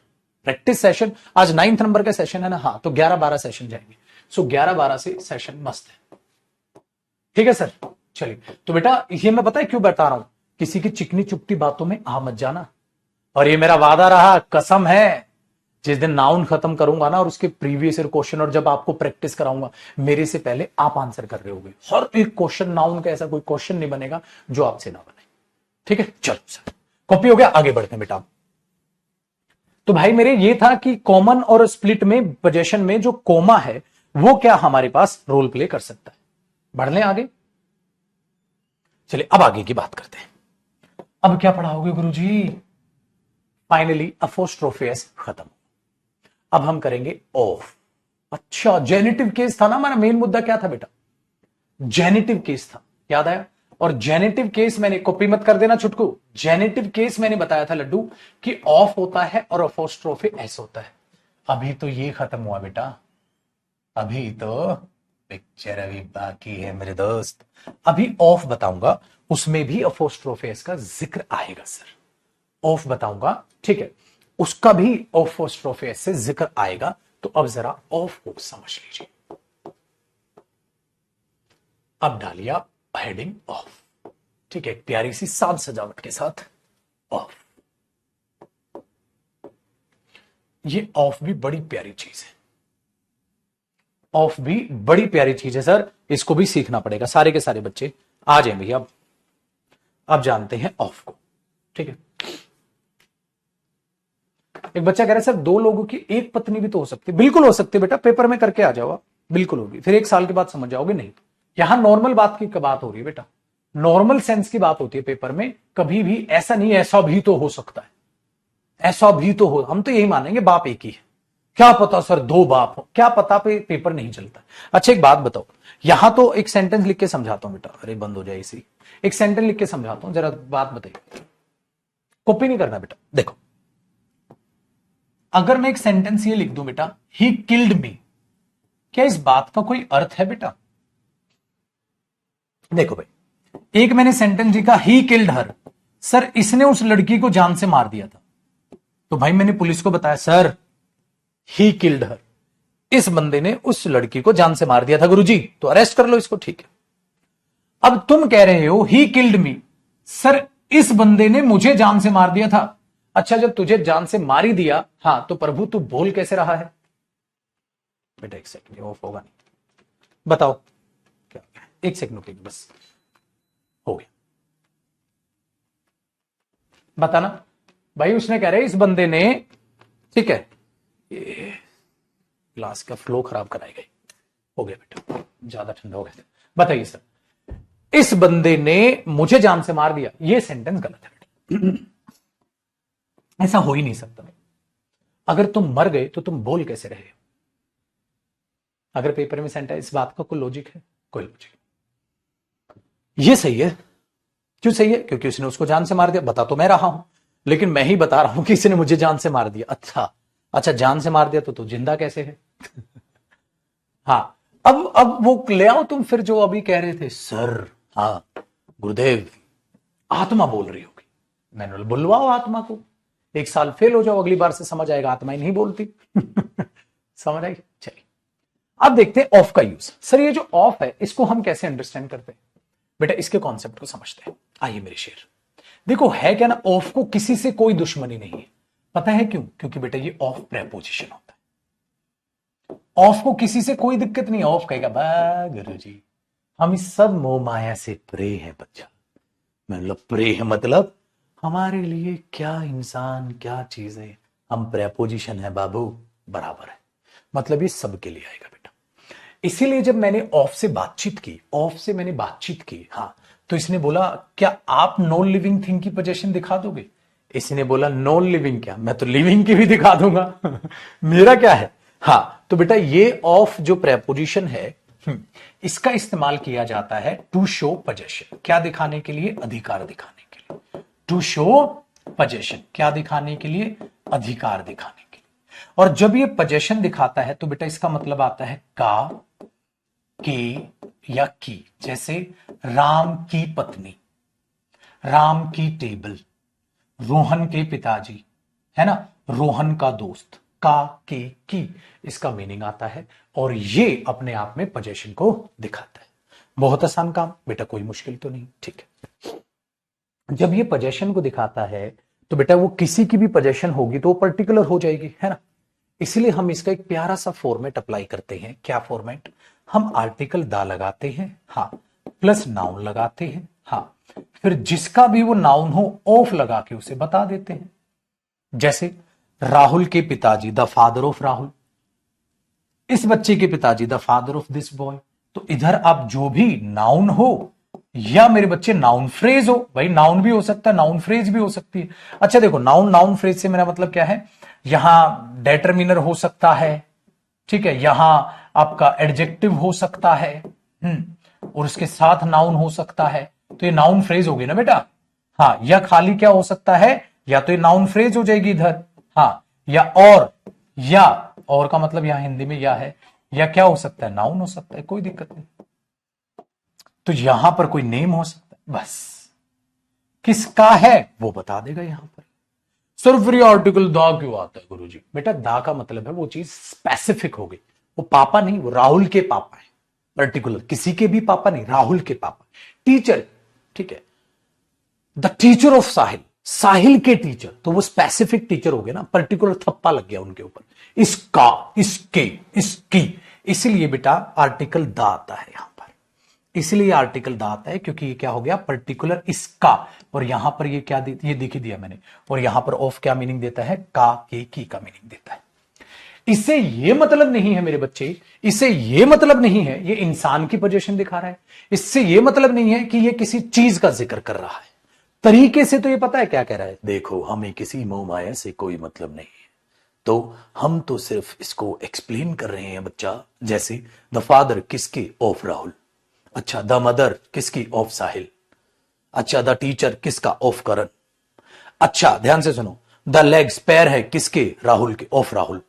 S1: प्रैक्टिस सेशन आज 9th नंबर का सेशन है ना, हाँ, तो 11-12 सेशन जाएंगे, सो 11-12 से सेशन मस्त है, ठीक है सर। चलिए तो बेटा ये मैं पता है क्यों बता रहा हूं, किसी की चिकनी चुपटी बातों में आ मत जाना, और ये मेरा वादा रहा, कसम है, जिस दिन नाउन खत्म करूंगा ना और उसके प्रीवियस ईयर क्वेश्चन, और जब आपको प्रैक्टिस कराऊंगा, मेरे से पहले आप आंसर कर रहे होगे, हर एक क्वेश्चन नाउन का ऐसा कोई क्वेश्चन नहीं बनेगा जो आपसे ना बने, ठीक है। चलो सर कॉपी हो गया, आगे बढ़ते हैं बेटा। तो भाई मेरे ये था कि कॉमन और स्प्लिट में पोजीशन में जो कोमा है वो क्या हमारे पास रोल प्ले कर सकता है। बढ़ लें आगे, चलिए अब आगे की बात करते हैं। अब क्या पढ़ाओगे गुरुजी? फाइनली अपोस्ट्रोफियस खत्म, अब हम करेंगे ऑफ। अच्छा जेनेटिव केस था ना हमारा, मेन मुद्दा क्या था बेटा, जेनेटिव केस था, याद आया। और जेनेटिव केस मैंने, कॉपी मत कर देना छुटकू, जेनेटिव केस मैंने बताया था लड्डू कि ऑफ होता है और अपोस्ट्रोफी एस होता है। अभी तो ये खत्म हुआ बेटा, अभी तो पिक्चर अभी बाकी है मेरे दोस्त। अभी ऑफ बताऊंगा, उसमें भी अपोस्ट्रोफी एस का जिक्र आएगा सर, ऑफ बताऊंगा, ठीक है, उसका भी अपोस्ट्रोफी एस से जिक्र आएगा। तो अब जरा ऑफ को समझ लीजिए। अब डालिए आप हेडिंग ऑफ, ठीक है, एक प्यारी सी साज सजावट के साथ ऑफ। ये ऑफ भी बड़ी प्यारी चीज है, ऑफ भी बड़ी प्यारी चीज है सर, इसको भी सीखना पड़ेगा। सारे के सारे बच्चे आ जाए भैया, अब जानते हैं ऑफ को, ठीक है। एक बच्चा कह रहा है सर 2 लोगों की एक पत्नी भी तो हो सकती है। बिल्कुल हो सकती है बेटा, पेपर में करके आ जाओ आप, बिल्कुल होगी, फिर 1 साल के बाद समझ जाओगे। नहीं, यहां नॉर्मल बात की बात हो रही है बेटा, नॉर्मल सेंस की बात होती है पेपर में, कभी भी ऐसा नहीं ऐसा भी तो हो सकता है, ऐसा भी तो हो, हम तो यही मानेंगे बाप एक ही है, क्या पता सर 2 बाप हो, क्या पता पे पेपर नहीं चलता। अच्छा एक बात बताओ, यहां तो एक सेंटेंस लिख के समझाता हूं बेटा, अरे बंद हो जाए इसी, एक सेंटेंस लिख के समझाता हूं, जरा बात बताइए, कॉपी नहीं करना बेटा। देखो अगर मैं एक सेंटेंस ये लिख दूं बेटा, ही किल्ड मी, क्या इस बात का कोई अर्थ है बेटा? देखो भाई, एक मैंने सेंटेंस लिखा ही किल्ड हर, सर इसने उस लड़की को जान से मार दिया था, तो भाई मैंने पुलिस को बताया सर ही किल्ड हर, इस बंदे ने उस लड़की को जान से मार दिया था गुरुजी, तो अरेस्ट कर लो इसको, ठीक है। अब तुम कह रहे हो ही किल्ड मी, सर इस बंदे ने मुझे जान से मार दिया था। अच्छा जब तुझे जान से मार ही दिया, हाँ, तो प्रभु तू बोल कैसे रहा है बेटा? 1 सेकंड, ऑफ होगा नहीं, बताओ क्या? 1 सेकंड रुकिए बस, हो गया, बताना भाई। उसने कह रहे इस बंदे ने, ठीक है, ये ग्लास का फ्लो खराब कराई गई, हो गया बेटा, ज्यादा ठंडा हो गया। बताइए सर, इस बंदे ने मुझे जान से मार दिया, ये सेंटेंस गलत है बेटा, ऐसा हो ही नहीं सकता। अगर तुम मर गए तो तुम बोल कैसे रहे? अगर पेपर में सेंटा, इस बात का कोई लॉजिक है? कोई लॉजिक। ये सही है। क्यों सही है? क्योंकि उसने उसको जान से मार दिया। बता तो मैं रहा हूं, लेकिन मैं ही बता रहा हूं कि इसने मुझे जान से मार दिया। अच्छा अच्छा, जान से मार दिया तो तू जिंदा कैसे है? हाँ, अब वो ले आओ तुम फिर जो अभी कह रहे थे सर। हाँ गुरुदेव, आत्मा बोल रही होगी। मैंने बोला बुलवाओ आत्मा को, 1 साल फेल हो जाओ, अगली बार से समझ आएगा आत्मा ही नहीं बोलती। समझ आई? चलिए अब देखते हैं ऑफ का यूज। सर ये जो ऑफ है इसको हम कैसे अंडरस्टैंड करते हैं? बेटा इसके कॉन्सेप्ट को समझते हैं। आइए मेरे शेर, देखो है क्या ना, ऑफ को किसी से कोई दुश्मनी नहीं है। पता है क्यों? क्योंकि बेटा ये ऑफ प्रेपोजिशन होता है। ऑफ को किसी से कोई दिक्कत नहीं है। ऑफ कहेगा बा गुरु जी हम इस सब मोह माया से परे हैं बच्चा। मतलब परे है मतलब हमारे लिए क्या इंसान क्या चीज है, हम प्रेपोजिशन है बाबू, बराबर है। मतलब ये सबके लिए आएगा बेटा। इसीलिए जब मैंने ऑफ से बातचीत की, ऑफ से मैंने बातचीत की, हाँ, तो इसने बोला क्या आप नॉन लिविंग थिंग की पोजीशन दिखा दोगे? इसने बोला नॉन लिविंग क्या, मैं तो लिविंग की भी दिखा दूंगा। मेरा क्या है? हाँ, तो बेटा ये ऑफ जो प्रेपोजिशन है, इसका इस्तेमाल किया जाता है टू शो पोजेशन। क्या दिखाने के लिए? अधिकार दिखाने के लिए। टू शो पोजेशन, क्या दिखाने के लिए? अधिकार दिखाने के लिए। और जब ये पोजेशन दिखाता है तो बेटा इसका मतलब आता है का, के या की। जैसे राम की पत्नी, राम की टेबल, रोहन के पिताजी, है ना, रोहन का दोस्त। का, के, की, इसका मीनिंग आता है और ये अपने आप में पोजेशन को दिखाता है। बहुत आसान काम बेटा, कोई मुश्किल तो नहीं। ठीक है, जब ये पोजेशन को दिखाता है तो बेटा वो किसी की भी पोजेशन होगी तो वो पर्टिकुलर हो जाएगी, है ना। इसलिए हम इसका एक प्यारा सा फॉर्मेट अप्लाई करते हैं। क्या फॉर्मेट? हम आर्टिकल दा लगाते हैं, हाँ, प्लस नाउन लगाते हैं, हाँ, फिर जिसका भी वो नाउन हो ऑफ लगा के उसे बता देते हैं। जैसे राहुल के पिताजी, द फादर ऑफ राहुल। इस बच्चे के पिताजी, the father of this boy. तो इधर आप जो भी नाउन हो या मेरे बच्चे नाउन फ्रेज हो, भाई नाउन भी हो सकता है, नाउन फ्रेज भी हो सकती है। अच्छा देखो, नाउन नाउन फ्रेज से मेरा मतलब क्या है, यहां डेटरमिनर हो सकता है, ठीक है, यहां आपका एडजेक्टिव हो सकता है, और उसके साथ नाउन हो सकता है। तो ये नाउन फ्रेज होगी ना बेटा। हाँ, या खाली क्या हो सकता है, या तो ये नाउन फ्रेज हो जाएगी इधर, हाँ, या और का मतलब यहां हिंदी में या है, या क्या हो सकता है, नाउन हो सकता है, कोई दिक्कत नहीं। तो यहां पर कोई नेम हो सकता है, बस किसका है वो बता देगा यहां पर। सिर्फ फ्री आर्टिकल दा क्यों आता है गुरुजी? बेटा दा का मतलब है वो चीज स्पेसिफिक हो गई। वो पापा नहीं, वो राहुल के पापा है, पर्टिकुलर किसी के भी पापा नहीं, राहुल के पापा। टीचर, ठीक है, द टीचर ऑफ साहिल, साहिल के टीचर, तो वो स्पेसिफिक टीचर हो गए ना, पर्टिकुलर थप्पा लग गया उनके ऊपर। इसका, इसके, इसकी, इसलिए बेटा आर्टिकल दा आता है यहां पर। इसलिए आर्टिकल दा आता है क्योंकि ये क्या हो गया, पर्टिकुलर इसका, और यहां पर ये क्या ये दिख ही दिया मैंने। और यहां पर ऑफ क्या मीनिंग देता है, का, के, की का मीनिंग देता है। इससे ये मतलब नहीं है मेरे बच्चे, इससे ये मतलब नहीं है ये इंसान की पोजीशन दिखा रहा है, इससे ये मतलब नहीं है कि ये किसी चीज का जिक्र कर रहा है। तरीके से तो ये पता है क्या कह रहा है, देखो हमें किसी मोह माया से कोई मतलब नहीं है, तो हम तो सिर्फ इसको एक्सप्लेन कर रहे हैं बच्चा। जैसे द फादर किसकी, ऑफ राहुल। अच्छा, द मदर किसकी, ऑफ साहिल। अच्छा, द टीचर किसका, ऑफ करण। अच्छा ध्यान से सुनो, द लेग्स पैर है किसके, राहुल के, ऑफ राहुल।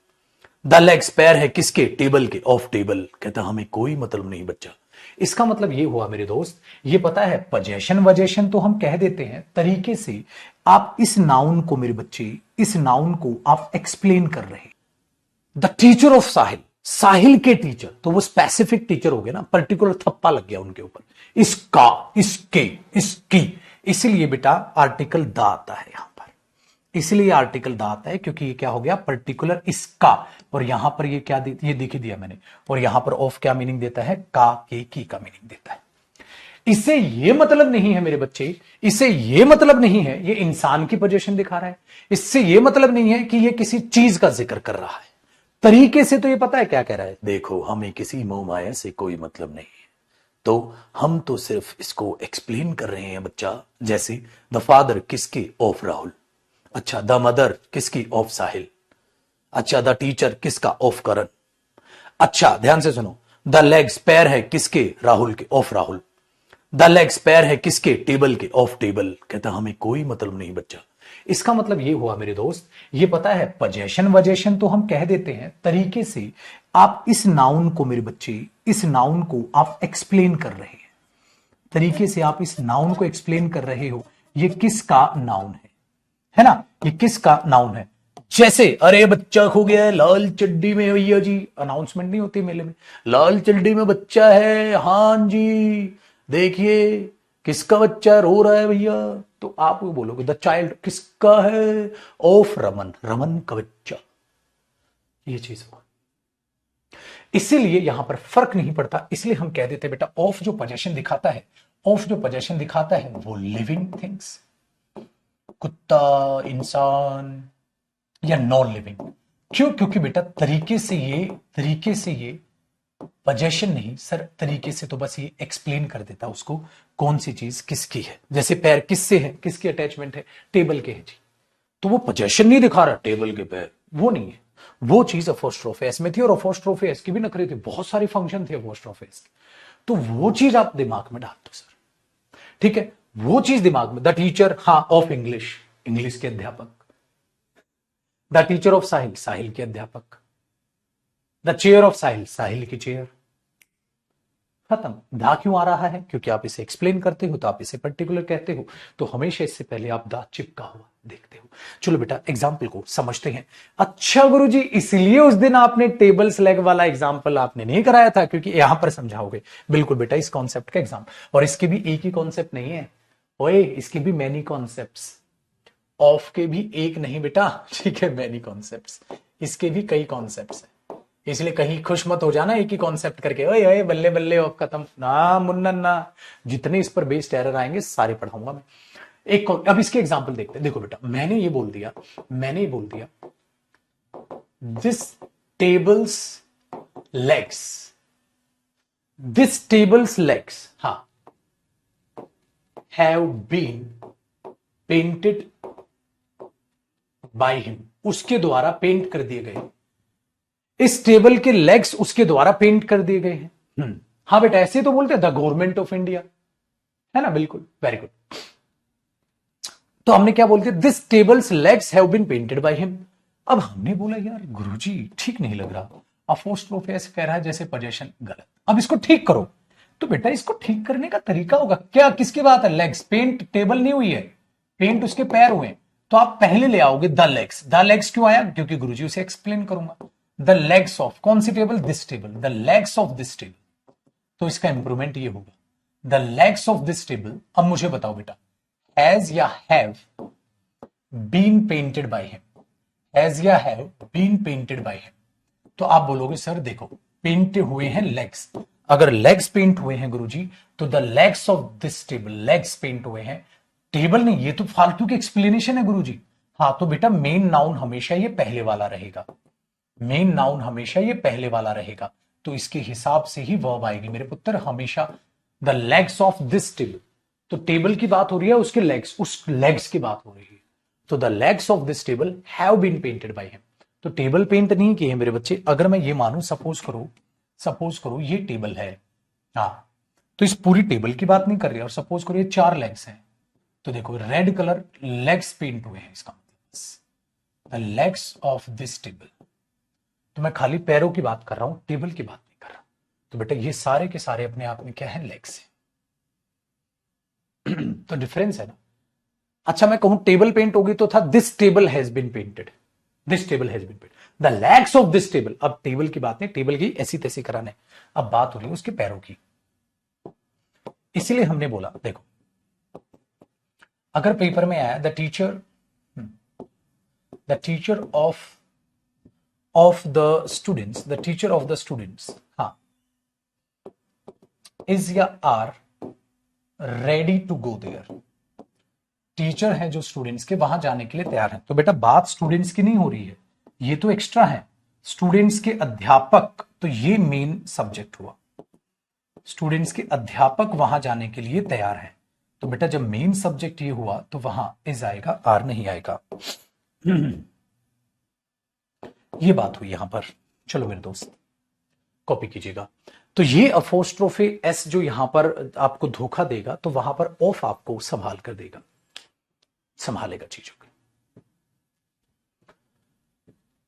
S1: द लेग्स पैर है किसके, टेबल के, ऑफ टेबल। कहता हमें कोई मतलब नहीं बच्चा। इसका मतलब ये हुआ मेरे दोस्त, ये पता है पोजेशन वजेशन तो हम कह देते हैं, तरीके से आप इस नाउन को मेरे बच्चे, इस नाउन को आप एक्सप्लेन कर रहे हैं। द टीचर ऑफ साहिल, साहिल के टीचर, तो वो स्पेसिफिक टीचर हो गए ना, पर्टिकुलर थप्पा लग गया उनके ऊपर। इसका, इसके, इसकी, इसलिए बेटा आर्टिकल दा आता है यहां पर। इसलिए आर्टिकल दा आता है क्योंकि ये क्या हो गया, पर्टिकुलर इसका, और यहां पर ये क्या ये दिख ही दिया मैंने। और यहां पर ऑफ क्या मीनिंग देता है, का, के, की का मीनिंग देता है। इससे ये मतलब नहीं है मेरे बच्चे, इससे ये मतलब नहीं है ये इंसान की पोजीशन दिखा रहा है, इससे ये मतलब नहीं है कि ये किसी चीज का जिक्र कर रहा है। तरीके से तो ये पता है क्या कह रहा है, देखो हमें किसी मोह माया से कोई मतलब नहीं है, तो हम तो सिर्फ इसको एक्सप्लेन कर रहे हैं बच्चा। जैसे द फादर किसके, ऑफ राहुल। अच्छा, द मदर किसकी, ऑफ साहिल। अच्छा, द टीचर किसका, ऑफ करण। अच्छा ध्यान से सुनो, द लेग्स पैर है किसके, राहुल के, ऑफ राहुल। द लेग्स पैर है किसके, टेबल के, ऑफ टेबल। कहता हमें कोई मतलब नहीं बच्चा। इसका मतलब ये हुआ मेरे दोस्त, ये पता है पजेशन वजेशन तो हम कह देते हैं, तरीके से आप इस नाउन को मेरे बच्चे, इस नाउन को आप एक्सप्लेन कर रहे हैं, तरीके से आप इस नाउन को एक्सप्लेन कर रहे हो। ये किसका नाउन है ना, ये किसका नाउन है। जैसे अरे बच्चा खो गया है लाल चड्डी में, भैया जी अनाउंसमेंट नहीं होती मेले में, लाल चड्डी में बच्चा है, हां जी देखिए किसका बच्चा रो रहा है भैया, तो आप वो बोलोगे द चाइल्ड किसका है, ऑफ रमन, रमन का बच्चा। ये चीज हुआ, इसीलिए यहां पर फर्क नहीं पड़ता, इसलिए हम कह देते बेटा ऑफ जो पोजेशन दिखाता है, ऑफ जो पोजेशन दिखाता है वो लिविंग थिंग्स, कुत्ता, इंसान या नॉन लिविंग। क्यों, क्योंकि बेटा तरीके से ये पोजेशन नहीं सर, तरीके से तो बस ये एक्सप्लेन कर देता उसको कौन सी चीज किसकी है। जैसे पैर किससे है, किसकी अटैचमेंट है, टेबल के है जी, तो वो पोजेशन नहीं दिखा रहा टेबल के पैर, वो नहीं है। वो चीज अपोस्ट्रोफे एस में थी, और अपोस्ट्रोफे एस की भी नखरे थे, बहुत सारे फंक्शन थे अपोस्ट्रोफे एस के, तो वो चीज आप दिमाग में डाल दो सर, ठीक है, वो चीज दिमाग में। द टीचर, हाँ ऑफ इंग्लिश, इंग्लिश के अध्यापक। द टीचर ऑफ साहिल, साहिल के अध्यापक। द चेयर ऑफ साहिल, साहिल की चेयर। खत्म। दा क्यों आ रहा है, क्योंकि आप इसे एक्सप्लेन करते हो तो आप इसे पर्टिकुलर कहते हो, तो हमेशा इससे पहले आप दा चिपका हुआ देखते हो। चलो बेटा एग्जाम्पल को समझते हैं। अच्छा गुरुजी, इसलिए उस दिन आपने टेबल स्लैग वाला एग्जाम्पल आपने नहीं कराया था, क्योंकि यहां पर समझाओगे। बिल्कुल बेटा, इस कॉन्सेप्ट का एग्जाम, और इसके भी एक ही कॉन्सेप्ट नहीं है ओए, इसके भी मैनी कॉन्सेप्ट्स। ऑफ के भी एक नहीं बेटा, ठीक है, मैनी कॉन्सेप्ट्स, इसके भी कई कॉन्सेप्ट्स हैं, इसलिए कहीं खुश मत हो जाना एक ही कॉन्सेप्ट करके, ओए ओए बल्ले बल्ले ऑफ खत्म ना मुन्नन ना। जितने इस पर बेस्ड एरर आएंगे सारे पढ़ाऊंगा मैं। अब इसके एग्जांपल देखते हैं। देखो बेटा, मैंने ये बोल दिया this table's legs, this table's legs, हाँ, have been painted by him, उसके द्वारा पेंट कर दिए गए। इस टेबल के लेग्स उसके द्वारा पेंट कर दिए गए हैं। हाँ बेटा, ऐसे तो बोलते हैं द गवर्नमेंट ऑफ इंडिया, है ना, बिल्कुल, वेरी गुड। तो हमने क्या बोलते, this table's legs have been painted by him. अब हमने बोला यार गुरुजी ठीक नहीं लग रहा, अपोस्ट्रोफे ऐसे कह रहा है जैसे पोजेशन गलत, अब इसको ठीक करो। तो बेटा इसको ठीक करने का तरीका होगा क्या, किसकी बात है, लेग्स, पेंट टेबल नहीं हुई है, पेंट उसके पैर हुए, तो आप पहले ले आओगे द लेग्स। द लेग्स क्यों आया, क्योंकि गुरुजी उसे एक्सप्लेन करूंगा। द लेग्स ऑफ कौन सी table, this table, the legs of this table, तो इसका इंप्रूवमेंट ये होगा, the legs of this table. अब मुझे बताओ बेटा, हैज या have been painted by him, has या have been painted by him. तो आप बोलोगे सर देखो पेंट हुए हैं लेग्स, अगर लेग्स पेंट हुए हैं गुरुजी, तो the legs of this table, legs paint हुए हैं, टेबल नहीं, ये तो फालतू की एक्सप्लेनेशन है गुरुजी। हाँ तो बेटा मेन नाउन हमेशा ये पहले वाला रहेगा, मेन नाउन हमेशा ये पहले वाला रहेगा, तो इसके हिसाब से ही वर्ब आएगी मेरे पुत्र हमेशा, the legs of this table. तो टेबल की बात हो रही है, उसके लेग्स, उस लेग्स की बात हो रही है, तो the legs of this table have been painted by him. तो टेबल पेंट नहीं किए मेरे बच्चे। अगर मैं ये मानूं, सपोज करो ये टेबल है, हाँ, तो इस पूरी टेबल की बात नहीं कर रही, और सपोज करो ये 4 लेग्स हैं, तो देखो रेड कलर लेग्स पेंट हुए हैं, इसका मतलब the legs of this table. तो मैं खाली पैरों की बात कर रहा हूं, टेबल की बात नहीं कर रहा। तो बेटा ये सारे के सारे अपने आप में क्या है, लेग्स है। तो डिफरेंस है ना। अच्छा मैं कहूं टेबल पेंट होगी तो था this table has been painted, this table has been painted, the legs of this table. अब टेबल की बात नहीं, टेबल की ऐसी तैसी कराने, अब बात हो रही है उसके पैरों की। इसीलिए हमने बोला देखो, अगर पेपर में आया the teacher of the students, the teacher of the students, हाँ, इज या are ready to go there, teacher है जो स्टूडेंट्स के वहां जाने के लिए तैयार है। तो बेटा बात स्टूडेंट्स की नहीं हो रही है, ये तो एक्स्ट्रा है, स्टूडेंट्स के अध्यापक, तो ये मेन सब्जेक्ट हुआ, स्टूडेंट्स के अध्यापक वहां जाने के लिए तैयार हैं। तो बेटा जब मेन सब्जेक्ट ये हुआ तो वहां इज आएगा, आर नहीं आएगा। ये बात हुई यहां पर। चलो मेरे दोस्त कॉपी कीजिएगा। तो ये अपोस्ट्रोफे एस जो यहां पर आपको धोखा देगा, तो वहां पर ऑफ आपको संभाल कर देगा, संभालेगा चीजों को।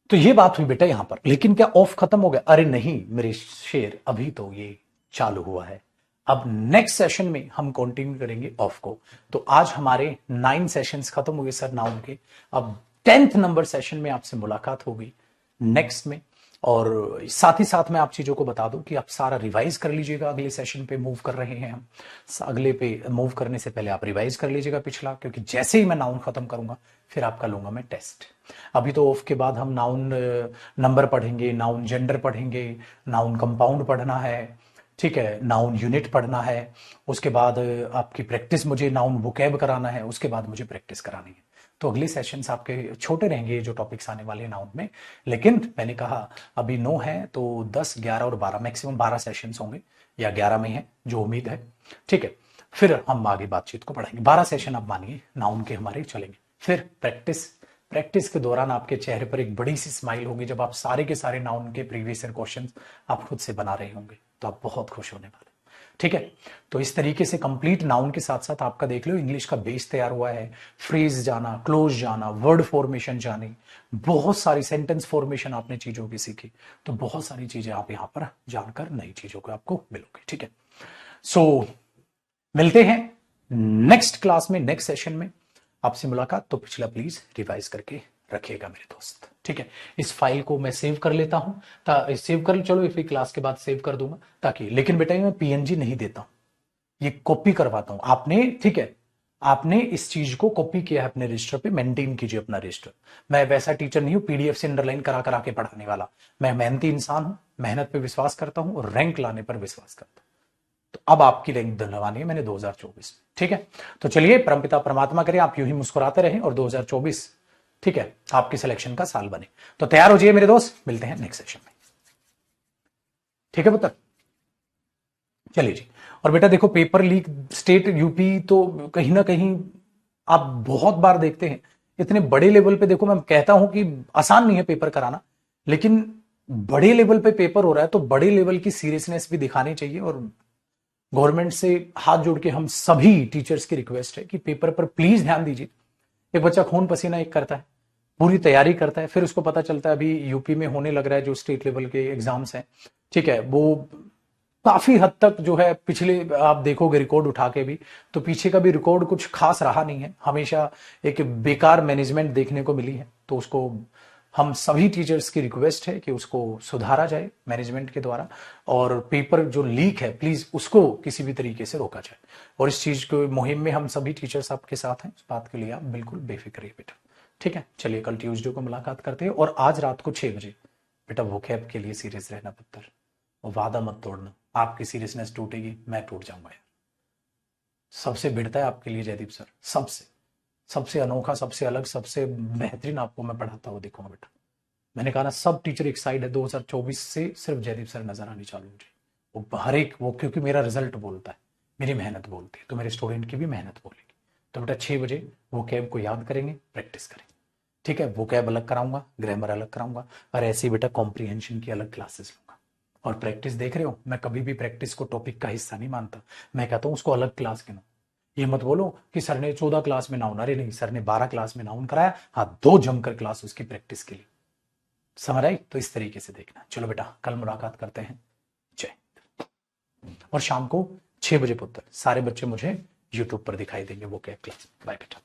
S1: तो ये बात हुई बेटा यहां पर। लेकिन क्या ऑफ खत्म हो गया? अरे नहीं मेरे शेर, अभी तो ये चालू हुआ है। अब नेक्स्ट सेशन में हम कंटिन्यू करेंगे ऑफ को। तो आज हमारे 9 सेशंस खत्म हुए सर नाउन के। अब 10th नंबर सेशन में आपसे मुलाकात होगी नेक्स्ट में। और साथ ही साथ मैं आप चीजों को बता दूं कि आप सारा रिवाइज कर लीजिएगा। अगले सेशन पे मूव कर रहे हैं हम। अगले पे मूव करने से पहले आप रिवाइज कर लीजिएगा पिछला, क्योंकि जैसे ही मैं नाउन खत्म करूंगा फिर आपका लूंगा मैं टेस्ट। अभी तो ऑफ के बाद हम नाउन नंबर पढ़ेंगे, नाउन जेंडर पढ़ेंगे, नाउन कंपाउंड पढ़ना है, ठीक है, नाउन यूनिट पढ़ना है। उसके बाद आपकी प्रैक्टिस, मुझे नाउन वोकैब कराना है, उसके बाद मुझे प्रैक्टिस करानी है। तो अगले सेशंस आपके छोटे रहेंगे जो टॉपिक्स आने वाले हैं नाउन में। लेकिन मैंने कहा अभी 9 है तो 10, 11 और 12, मैक्सिमम 12 सेशंस होंगे, या 11 में है जो उम्मीद है। ठीक है, फिर हम आगे बातचीत को बढ़ाएंगे। 12 सेशन आप मानिए नाउन के हमारे चलेंगे। फिर प्रैक्टिस, प्रैक्टिस के दौरान आपके चेहरे पर एक बड़ी सी स्माइल होगी जब आप सारे के सारे नाउन के प्रीवियस ईयर क्वेश्चन आप खुद से बना रहे होंगे, तो आप बहुत खुश होने वाले। ठीक है, तो इस तरीके से कंप्लीट नाउन के साथ साथ आपका देख लो इंग्लिश का बेस तैयार हुआ है। फ्रेज जाना, क्लोज जाना, वर्ड फॉर्मेशन जानी, बहुत सारी सेंटेंस फॉर्मेशन आपने चीजों की सीखी। तो बहुत सारी चीजें आप यहां पर जानकर नई चीजों को आपको मिलोगे। ठीक है, सो मिलते हैं नेक्स्ट क्लास में, नेक्स्ट सेशन में आपसे मुलाकात। तो पिछला प्लीज रिवाइज करके रखिएगा मेरे दोस्त। ठीक है, इस फाइल को मैं सेव कर लेता हूं, सेव कर चलो फिर क्लास के बाद सेव कर दूंगा ताकि, लेकिन बेटा मैं पीएनजी नहीं देता हूं, ये कॉपी करवाता हूं आपने। ठीक है, आपने इस चीज को कॉपी किया है अपने रजिस्टर पे, मेंटेन कीजिए अपना रजिस्टर। मैं वैसा टीचर नहीं हूं पीडीएफ से अंडरलाइन करा करा के पढ़ाने वाला। मैं मेहनती इंसान हूं, मेहनत पे विश्वास करता हूं और रैंक लाने पर विश्वास करता हूं। तो अब आपकी रैंक दिलवानी है मैंने 2024 में। ठीक है, तो चलिए परमपिता परमात्मा करे आप यूं ही मुस्कुराते रहें और 2024, ठीक है, आपकी सिलेक्शन का साल बने। तो तैयार हो जाइए मेरे दोस्त, मिलते हैं नेक्स्ट सेशन में। ठीक है पुत्र, चलिए जी। और बेटा देखो पेपर लीक स्टेट यूपी तो कहीं ना कहीं आप बहुत बार देखते हैं। इतने बड़े लेवल पे देखो, मैं कहता हूं कि आसान नहीं है पेपर कराना, लेकिन बड़े लेवल पे पेपर हो रहा है तो बड़े लेवल की सीरियसनेस भी दिखानी चाहिए। और गवर्नमेंट से हाथ जोड़ के हम सभी टीचर्स की रिक्वेस्ट है कि पेपर पर प्लीज ध्यान दीजिए। एक बच्चा खून पसीना एक करता है, पूरी तैयारी करता है, फिर उसको पता चलता है अभी यूपी में होने लग रहा है जो स्टेट लेवल के एग्जाम्स हैं, ठीक है, वो काफी हद तक जो है पिछले आप देखोगे रिकॉर्ड उठा के भी, तो पीछे का भी रिकॉर्ड कुछ खास रहा नहीं है, हमेशा एक बेकार मैनेजमेंट देखने को मिली है। तो उसको हम सभी टीचर्स की रिक्वेस्ट है कि उसको सुधारा जाए मैनेजमेंट के द्वारा, और पेपर जो लीक है प्लीज उसको किसी भी तरीके से रोका जाए। और इस चीज को मुहिम में हम सभी टीचर्स आपके साथ हैं, इस बात के लिए आप बिल्कुल बेफिक्र रहिए बेटा। ठीक है, चलिए कल ट्यूसडे को मुलाकात करते हैं, और आज रात को 6 बजे बेटा वोकैब के लिए सीरियस रहना पुत्र, और वादा मत तोड़ना, आपकी सीरियसनेस टूटेगी मैं टूट जाऊंगा यार। सबसे भिड़ता है आपके लिए जयदीप सर, सबसे सबसे अनोखा, सबसे अलग, सबसे बेहतरीन आपको मैं पढ़ाता हुआ देखूंगा बेटा। मैंने कहा ना सब टीचर एक साइड है, 2024 से सिर्फ जयदीप सर नजर आने चालू मुझे, वो हर एक, वो क्योंकि मेरा रिजल्ट बोलता है, मेरी मेहनत बोलती है, तो मेरे स्टूडेंट की भी मेहनत बोलेगी। तो बेटा 6 बजे वो कैब को याद करेंगे, प्रैक्टिस करेंगे। ठीक है, वो कैब अलग कराऊंगा, ग्रामर अलग कराऊंगा, और ऐसे ही बेटा कॉम्प्रीहेंशन की अलग क्लासेस लूंगा। और प्रैक्टिस देख रहे हो, मैं कभी भी प्रैक्टिस को टॉपिक का हिस्सा नहीं मानता, मैं कहता हूं उसको अलग क्लास गिनो। ये मत बोलो कि सर ने 14 क्लास में नाउन, अरे नहीं, सर ने 12 क्लास में नाउन कराया, हाँ 2 जमकर क्लास उसकी प्रैक्टिस के लिए। समझ आई? तो इस तरीके से देखना। चलो बेटा कल मुलाकात करते हैं, जय। और शाम को 6 बजे पुत्र सारे बच्चे मुझे यूट्यूब पर दिखाई देंगे वो क्या क्लास। बाय बेटा।